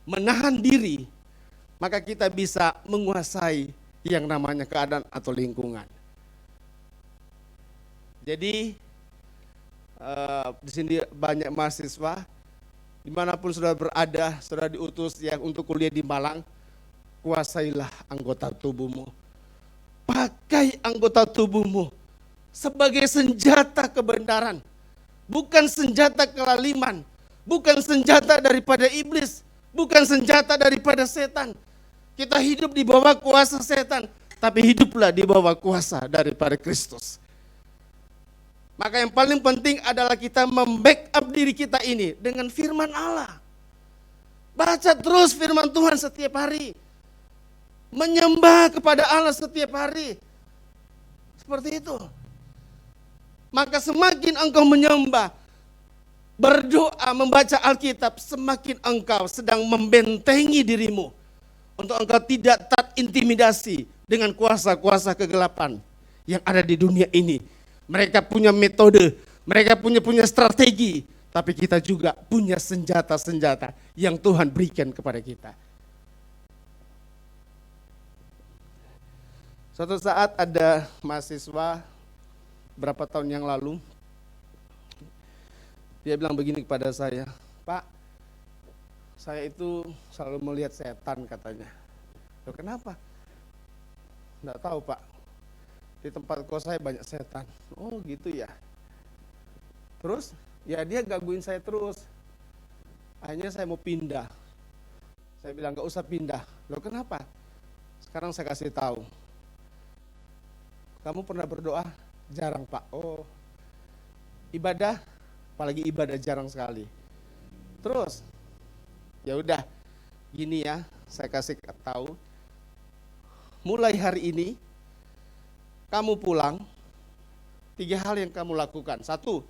E: menahan diri, maka kita bisa menguasai yang namanya keadaan atau lingkungan. Jadi di sini banyak mahasiswa, dimanapun saudara berada, saudara diutus yang untuk kuliah di Malang, kuasailah anggota tubuhmu. Pakai anggota tubuhmu sebagai senjata kebenaran, bukan senjata kelaliman, bukan senjata daripada iblis, bukan senjata daripada setan. Kita hidup di bawah kuasa setan, tapi hiduplah di bawah kuasa daripada Kristus. Maka yang paling penting adalah kita membackup diri kita ini dengan firman Allah. Baca terus firman Tuhan setiap hari. Menyembah kepada Allah setiap hari. Seperti itu. Maka semakin engkau menyembah, berdoa, membaca Alkitab, semakin engkau sedang membentengi dirimu untuk engkau tidak terintimidasi dengan kuasa-kuasa kegelapan yang ada di dunia ini. Mereka punya metode, mereka punya strategi, tapi kita juga punya senjata-senjata yang Tuhan berikan kepada kita. Suatu saat ada mahasiswa berapa tahun yang lalu, dia bilang begini kepada saya, "Pak, saya itu selalu melihat setan," katanya. "Loh, kenapa?" "Nggak tahu, Pak. Di tempat kos saya banyak setan." "Oh gitu ya." Terus ya dia gangguin saya terus. Akhirnya saya mau pindah. Saya bilang, "Nggak usah pindah." "Loh, kenapa?" "Sekarang saya kasih tahu. Kamu pernah berdoa?" "Jarang, Pak." "Oh, ibadah?" "Apalagi ibadah jarang sekali." "Terus?" "Ya udah, gini ya, saya kasih tahu. Mulai hari ini kamu pulang, 3 hal yang kamu lakukan. 1,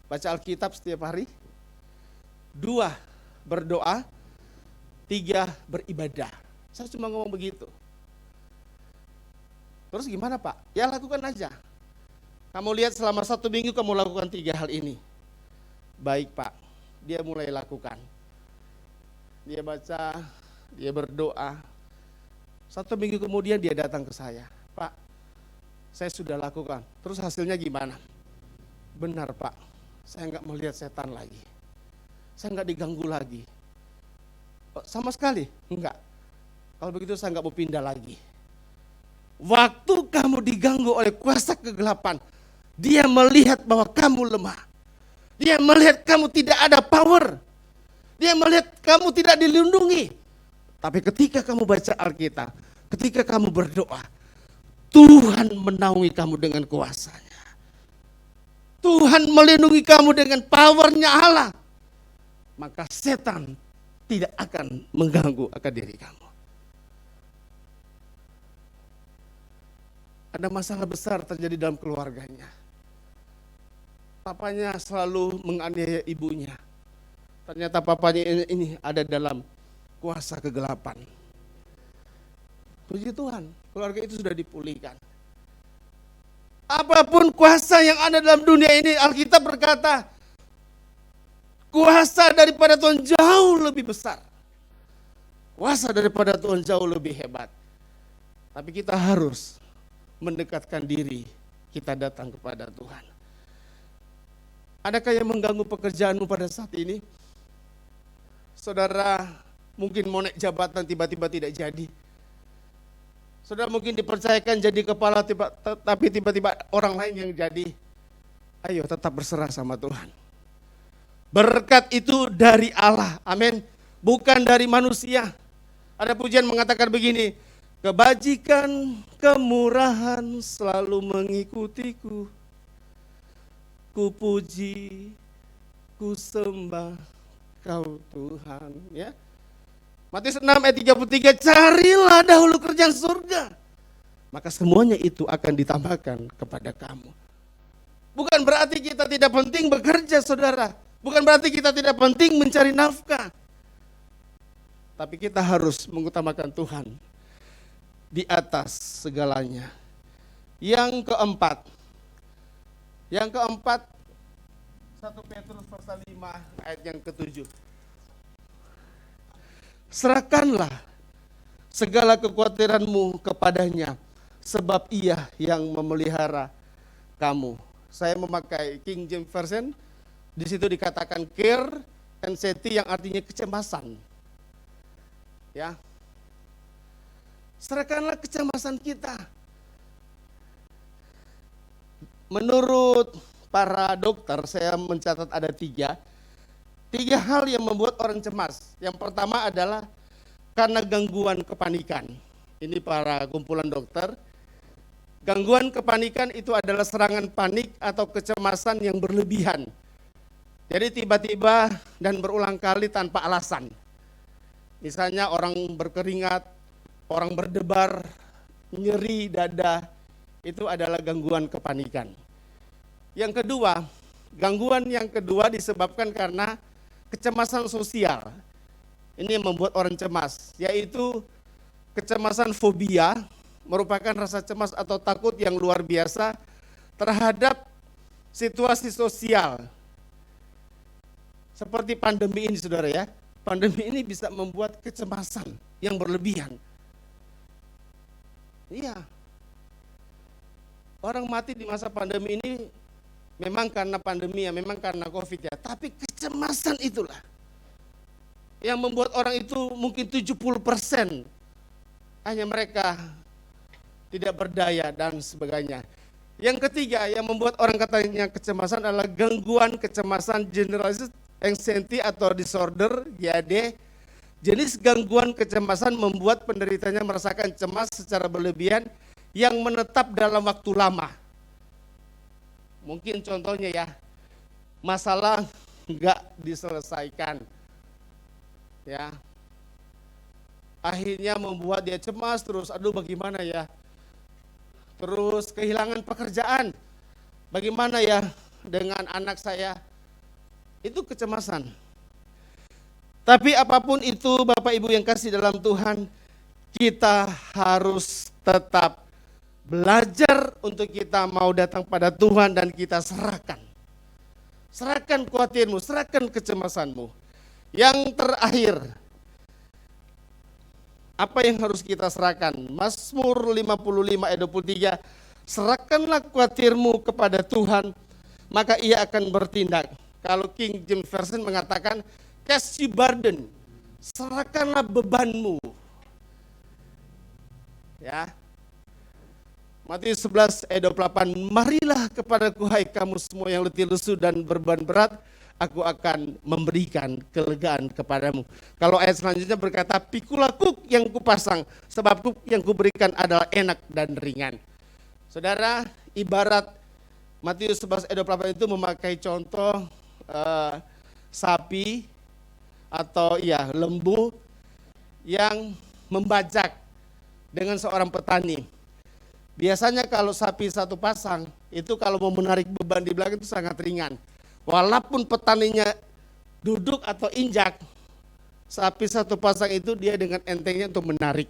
E: baca Alkitab setiap hari. 2, berdoa. 3, beribadah." Saya cuma ngomong begitu. "Terus gimana, Pak?" "Ya lakukan aja. Kamu lihat selama 1 minggu kamu lakukan 3 hal ini." "Baik, Pak." Dia mulai lakukan. Dia baca, dia berdoa. 1 minggu kemudian dia datang ke saya. "Pak, saya sudah lakukan. Terus hasilnya gimana?" "Benar, Pak. Saya nggak melihat setan lagi. Saya nggak diganggu lagi." "Oh, sama sekali?" "Enggak." "Kalau begitu saya nggak mau pindah lagi." Waktu kamu diganggu oleh kuasa kegelapan, dia melihat bahwa kamu lemah. Dia melihat kamu tidak ada power. Dia melihat kamu tidak dilindungi. Tapi ketika kamu baca Alkitab, ketika kamu berdoa, Tuhan menaungi kamu dengan kuasanya. Tuhan melindungi kamu dengan powernya Allah. Maka setan tidak akan mengganggu akan diri kamu. ada masalah besar terjadi dalam keluarganya. Papanya selalu menganiaya ibunya. Ternyata papanya ini ada dalam kuasa kegelapan. Puji Tuhan, keluarga itu sudah dipulihkan. Apapun kuasa yang ada dalam dunia ini, Alkitab berkata, kuasa daripada Tuhan jauh lebih besar. Kuasa daripada Tuhan jauh lebih hebat. Tapi kita harus mendekatkan diri, kita datang kepada Tuhan. Adakah yang mengganggu pekerjaanmu pada saat ini? Saudara mungkin mau naik jabatan tiba-tiba tidak jadi. Saudara mungkin dipercayakan jadi kepala tapi tiba-tiba orang lain yang jadi. Ayo tetap berserah sama Tuhan. Berkat itu dari Allah, amin. Bukan dari manusia. Ada pujian mengatakan begini, kebajikan, kemurahan selalu mengikutiku. Ku puji, ku sembah Kau Tuhan, ya. Matius 6 ayat 33, carilah dahulu kerajaan surga, maka semuanya itu akan ditambahkan kepada kamu. Bukan berarti kita tidak penting bekerja, saudara. Bukan berarti kita tidak penting mencari nafkah. Tapi kita harus mengutamakan Tuhan di atas segalanya. Yang keempat, 1 Petrus pasal 5 ayat yang ke-7. Serahkanlah segala kekhawatiranmu kepadanya, sebab Ia yang memelihara kamu. Saya memakai King James Version. Di situ dikatakan care, anxiety yang artinya kecemasan. Ya. Serahkanlah kecemasan kita. Menurut para dokter, saya mencatat ada tiga hal yang membuat orang cemas. Yang pertama adalah karena gangguan kepanikan. Ini para kumpulan dokter. Gangguan kepanikan itu adalah serangan panik atau kecemasan yang berlebihan. Jadi tiba-tiba dan berulang kali tanpa alasan. Misalnya orang berkeringat, orang berdebar, nyeri dada, itu adalah gangguan kepanikan. Yang kedua, gangguan yang kedua disebabkan karena kecemasan sosial. Ini yang membuat orang cemas, yaitu kecemasan fobia, merupakan rasa cemas atau takut yang luar biasa terhadap situasi sosial. Seperti pandemi ini, saudara ya. Pandemi ini bisa membuat kecemasan yang berlebihan. Iya. Orang mati di masa pandemi ini memang karena pandemi ya, memang karena COVID ya, tapi kecemasan itulah yang membuat orang itu mungkin 70% hanya mereka tidak berdaya dan sebagainya. Yang ketiga yang membuat orang katanya kecemasan adalah gangguan kecemasan generalized anxiety atau disorder, GAD. Jenis gangguan kecemasan membuat penderitanya merasakan cemas secara berlebihan yang menetap dalam waktu lama. Mungkin contohnya ya, masalah enggak diselesaikan, ya, akhirnya membuat dia cemas terus. Aduh, bagaimana ya? Terus kehilangan pekerjaan, bagaimana ya dengan anak saya? Itu kecemasan. Tapi apapun itu, Bapak Ibu yang kasih dalam Tuhan, kita harus tetap belajar untuk kita mau datang pada Tuhan dan kita serahkan. Serahkan khawatirmu, serahkan kecemasanmu. Yang terakhir, apa yang harus kita serahkan? Mazmur 55 ayat 23, serahkanlah khawatirmu kepada Tuhan, maka Ia akan bertindak. Kalau King James Version mengatakan, cast your burden, serahkanlah bebanmu. Ya. Matius 11 ayat 28, marilah kepadaku hai kamu semua yang letih lesu dan beban berat, aku akan memberikan kelegaan kepadamu. Kalau ayat selanjutnya berkata, pikulah kuk yang kupasang, sebab kuk yang kuberikan adalah enak dan ringan. Saudara, ibarat Matius 11 ayat 28 itu memakai contoh sapi atau ya lembu yang membajak dengan seorang petani. Biasanya kalau sapi satu pasang, itu kalau mau menarik beban di belakang itu sangat ringan. Walaupun petaninya duduk atau injak, sapi satu pasang itu dia dengan entengnya untuk menarik.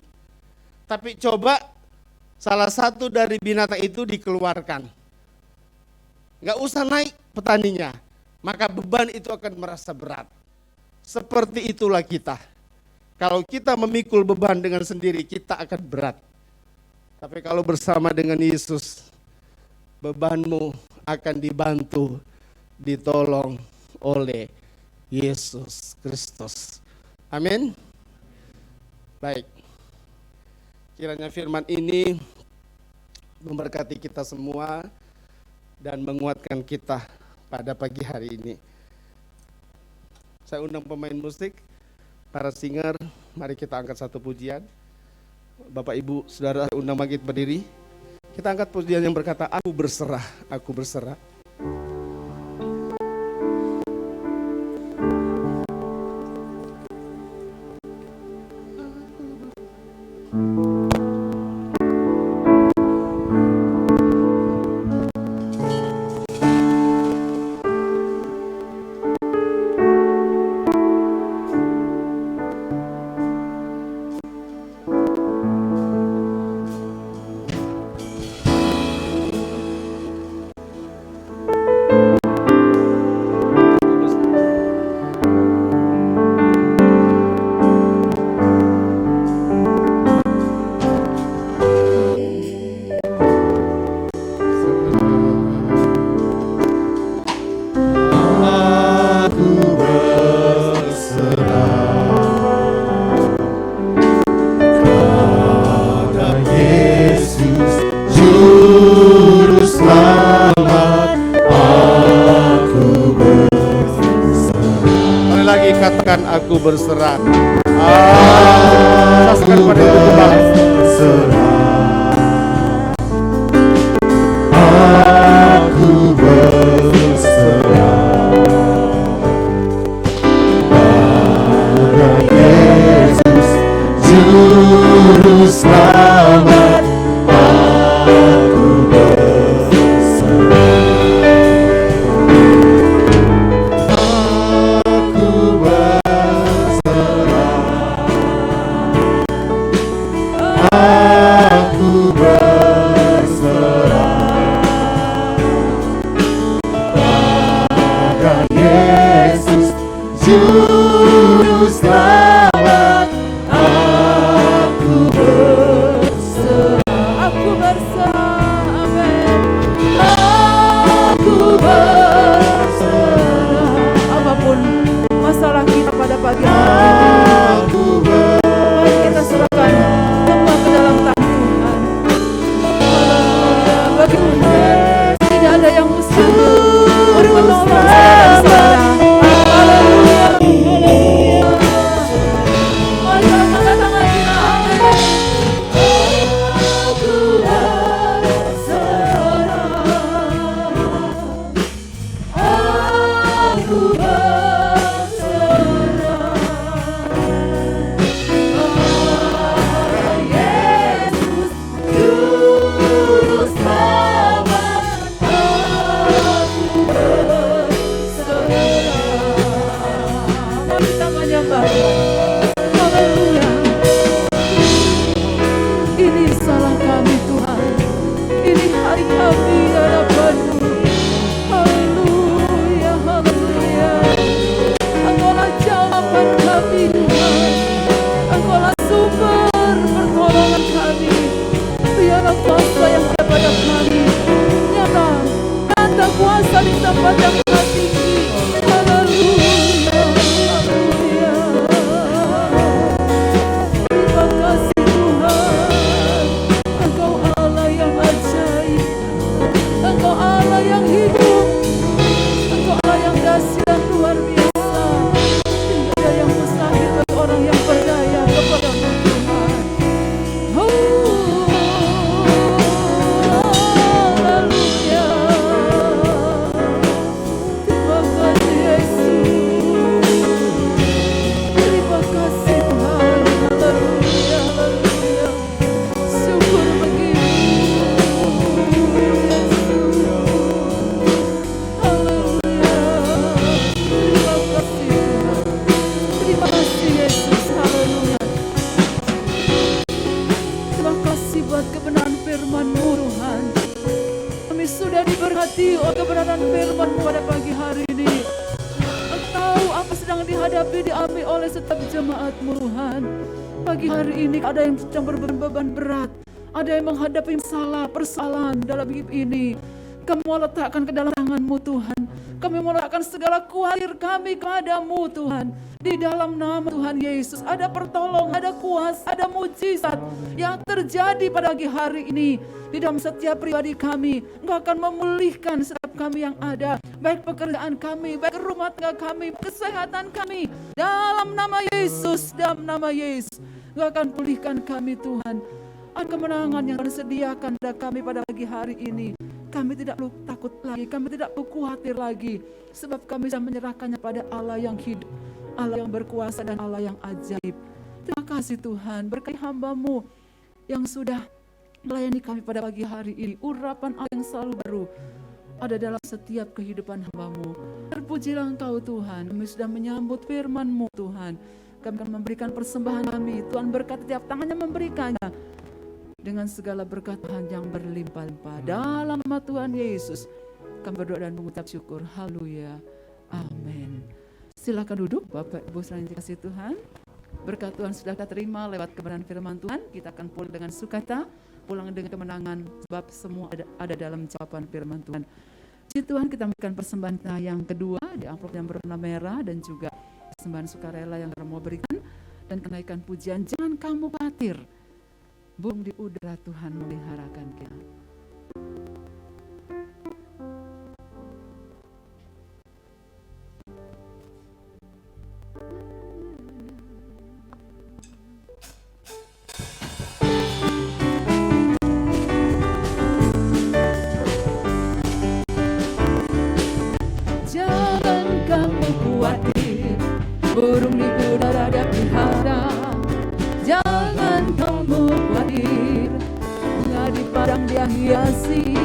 E: Tapi coba salah satu dari binatang itu dikeluarkan. Nggak usah naik petaninya, maka beban itu akan merasa berat. Seperti itulah kita. Kalau kita memikul beban dengan sendiri, kita akan berat. Tapi kalau bersama dengan Yesus, bebanmu akan dibantu, ditolong oleh Yesus Kristus. Amin. Baik. Kiranya firman ini memberkati kita semua dan menguatkan kita pada pagi hari ini. Saya undang pemain musik, para singer, mari kita angkat satu pujian. Bapak Ibu Saudara undang bangkit berdiri. Kita angkat pujian yang berkata, aku berserah, aku berserah. Aku berserah. Saksikan pada itu kembali.
C: Aku berserah pada Yesus Juru Selamat. Aku berserah. Juru Selamat, aku berserah, amin. Aku berserah, apapun masalah kita pada pagi hari ini, mari kita serahkan semua ke dalam tangan Tuhan. Haleluya, bagi Tuhan tidak ada yang mustahil, menolong setiap saudara. Ini salah kami Tuhan, ini hari kami hadapan-Mu. Haleluya, haleluya. Engkaulah jawaban kami Tuhan, Engkaulah sumber pertolongan kami. Biarlah kuasa yang ada pada kami nyata kuasa di tempat yang tinggi. Haleluya, haleluya. Terima kasih Tuhan, Engkau Allah yang ajaib, Engkau Allah yang hidup, Engkau Allah yang dahsyat luar biasa. Tidak ada yang mustahil bagi orang yang percaya kepada-Mu Tuhan. Haleluya. sudah diberkati oleh kebenaran firman-Mu pada pagi hari ini. Engkau apa sedang dihadapi, dialami oleh setiap jemaat-Mu Tuhan. Pagi hari ini ada yang sedang beban berat, ada yang menghadapi masalah, persoalan dalam hidup ini. Kami mau letakkan ke dalam tangan-Mu Tuhan. Kami mau letakkan segala khawatir kami kepadamu Tuhan. Di dalam nama Tuhan Yesus ada pertolongan, ada kuasa, ada mujizat yang terjadi pada pagi hari ini. Di dalam setiap pribadi kami, Engkau akan memulihkan setiap kami yang ada. Baik pekerjaan kami, baik rumah tangga kami, kesehatan kami. Dalam nama Yesus, dalam nama Yesus. Engkau akan pulihkan kami Tuhan. Ada kemenangan yang disediakan pada kami pada pagi hari ini. Kami tidak perlu takut lagi, kami tidak perlu khawatir lagi. Sebab kami bisa menyerahkannya pada Allah yang hidup, Allah yang berkuasa dan Allah yang ajaib. Terima kasih Tuhan, berkati hamba-Mu yang sudah melayani kami pada pagi hari ini. Urapan Allah yang selalu baru ada dalam setiap kehidupan hamba-Mu. Terpujilah Engkau Tuhan, kami sudah menyambut firman-Mu Tuhan. Kami akan memberikan persembahan kami, Tuhan berkati tiap tangannya memberikannya dengan segala berkat Tuhan yang berlimpah-limpah. Dalam nama Tuhan Yesus kami berdoa dan mengucap syukur. Haleluya. Amin. Silakan duduk Bapak Ibu saudara yang dikasihi Tuhan. Berkat Tuhan sudah kita terima lewat kebenaran firman Tuhan. Kita akan pulang dengan sukacita, pulang dengan kemenangan, sebab semua ada dalam jawaban firman Tuhan. Puji Tuhan, kita memberikan persembahan kita yang kedua di amplop yang berwarna merah dan juga persembahan sukarela yang kita mau berikan dan kenaikan pujian. Jangan kamu khawatir, burung di udara Tuhan memeliharakan kita. Jangan kamu khawatir, burung di udara dia pelihara. Jangan kamu khawatir, bunga di padang dia hiasi.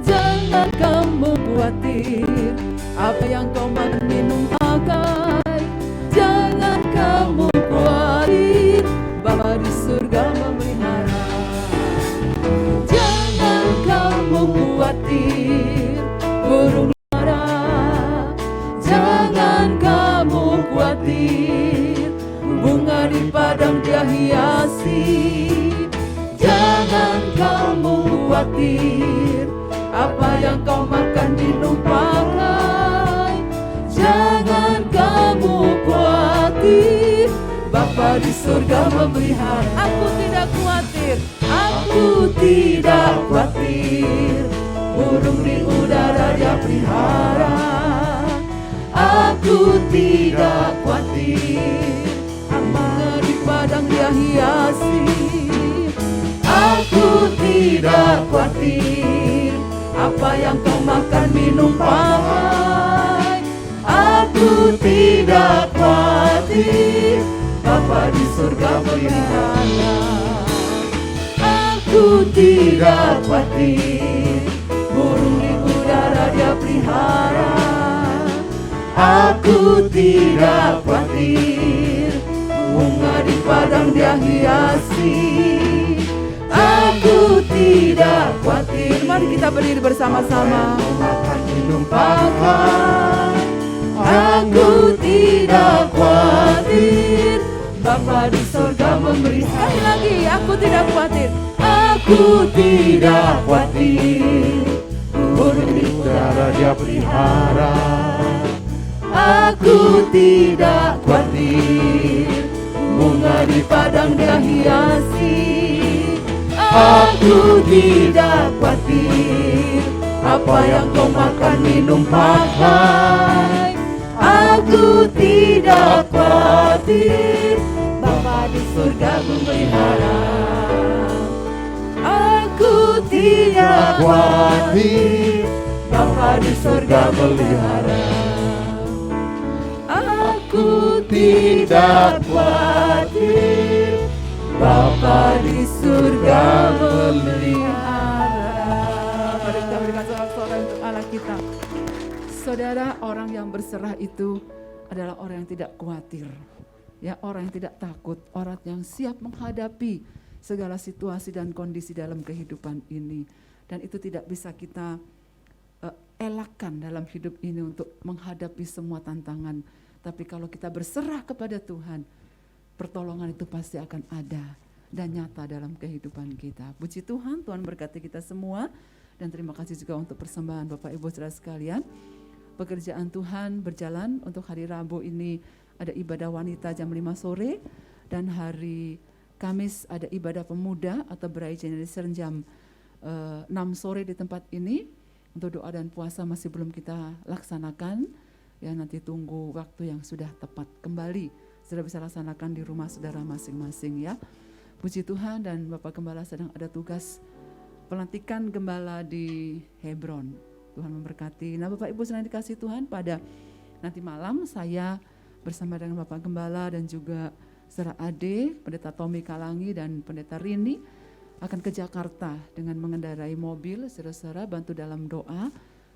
C: Jangan kamu khawatir, apa yang kau makan minum pakai. Jangan kamu khawatir, Bapa di surga memelihara. Jangan kamu khawatir, burung di udara. Jangan kamu khawatir, bunga di padang dia hiasi. Jangan kamu khawatir, apa yang kau makan minum pakai. Jangan kamu khawatir, Bapa di surga memelihara. Aku tidak khawatir, aku tidak khawatir, burung di udara dia pelihara. Aku tidak khawatir, bunga di padang dia hiasi. Aku tidak khawatir, apa yang kau makan minum pakai. Aku tidak khawatir, Bapa di surga memelihara. Aku tidak khawatir, burung di udara dia pelihara. Aku tidak khawatir, bunga di padang dia hiasi. Aku tidak khawatir. Mari kita berdiri bersama-sama. Makan minum pakai. Aku tidak khawatir, Bapa di surga memberi. Sekali lagi, aku tidak khawatir. Aku tidak khawatir, burung di udara dia pelihara. Aku tidak khawatir, bunga di padang dia hiasi. Aku tidak khawatir, apa yang kau makan minum pakai. Aku tidak khawatir, Bapa di surga memelihara. Aku tidak khawatir, Bapa di surga memelihara. Aku tidak khawatir, Bapa di surga memelihara. Mari kita berikan sorak-sorai untuk Allah kita. Saudara, orang yang berserah itu adalah orang yang tidak khawatir. Ya, orang yang tidak takut, orang yang siap menghadapi segala situasi dan kondisi dalam kehidupan ini. Dan itu tidak bisa kita elakkan dalam hidup ini untuk menghadapi semua tantangan. Tapi kalau kita berserah kepada Tuhan, pertolongan itu pasti akan ada dan nyata dalam kehidupan kita. Puji Tuhan, Tuhan berkati kita semua. Dan terima kasih juga untuk persembahan Bapak Ibu Saudara sekalian. Pekerjaan Tuhan berjalan untuk hari Rabu ini ada ibadah wanita jam 5 sore. Dan hari Kamis ada ibadah pemuda atau Bray Generation jam 6 sore di tempat ini. Untuk doa dan puasa masih belum kita laksanakan. Ya, nanti tunggu waktu yang sudah tepat kembali. Sudah bisa laksanakan di rumah saudara masing-masing ya. Puji Tuhan, dan Bapak Gembala sedang ada tugas pelantikan gembala di Hebron. Tuhan memberkati. Nah, Bapak Ibu sedang dikasih Tuhan, pada nanti malam saya bersama dengan Bapak Gembala dan juga saudara Ade, Pendeta Tommy Kalangi dan Pendeta Rini akan ke Jakarta dengan mengendarai mobil. Saudara-saudara bantu dalam doa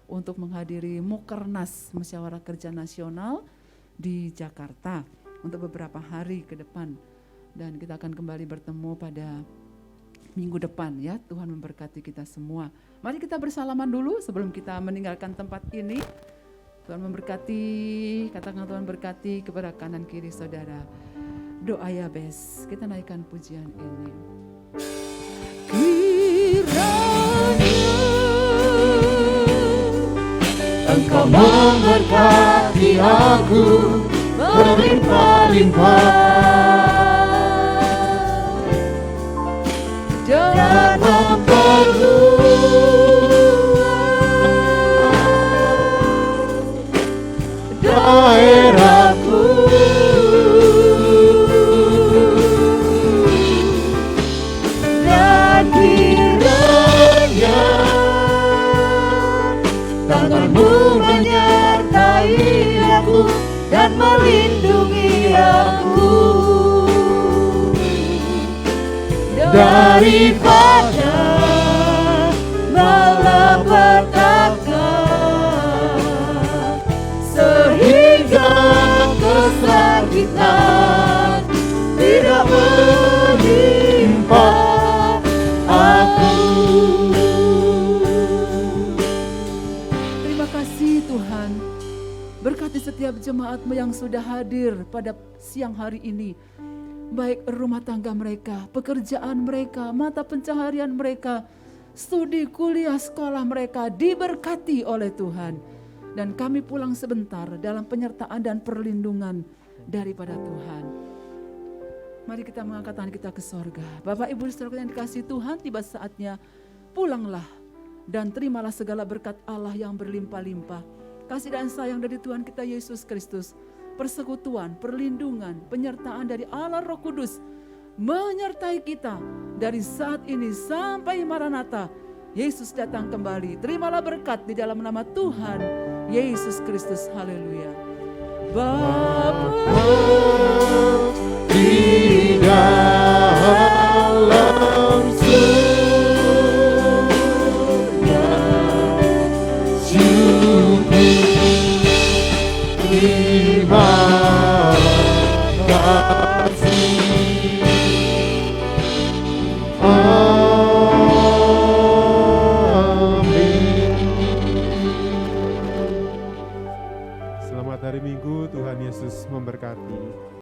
C: untuk menghadiri Mukernas Musyawarah Kerja Nasional di Jakarta untuk beberapa hari ke depan. Dan kita akan kembali bertemu pada minggu depan ya. Tuhan memberkati kita semua. Mari kita bersalaman dulu sebelum kita meninggalkan tempat ini. Tuhan memberkati, katakan Tuhan berkati kepada kanan kiri saudara. Doa Yabes, kita naikkan pujian ini.
F: Kiranya Engkau memberkati aku berlimpah-limpah dan memperluas daerahku. Dan kiranya tanganmu menyertai aku dan melindungi aku daripada malapetaka, sehingga kesakitan tidak menimpa aku.
C: Terima kasih Tuhan. Berkati setiap jemaat-Mu yang sudah hadir pada siang hari ini. Baik rumah tangga mereka, pekerjaan mereka, mata pencaharian mereka, studi, kuliah, sekolah mereka diberkati oleh Tuhan. Dan kami pulang sebentar dalam penyertaan dan perlindungan daripada Tuhan. Mari kita mengangkat tangan kita ke sorga. Bapak Ibu saudara yang dikasihi Tuhan, tiba saatnya pulanglah dan terimalah segala berkat Allah yang berlimpah-limpah. Kasih dan sayang dari Tuhan kita Yesus Kristus, persekutuan, perlindungan, penyertaan dari Allah Roh Kudus menyertai kita dari saat ini sampai Maranatha. Yesus datang kembali. Terimalah berkat di dalam nama Tuhan Yesus Kristus. Haleluya. Bapa
F: Di dalam surga, syukur terima kasih. Amin.
D: Selamat hari Minggu, Tuhan Yesus memberkati.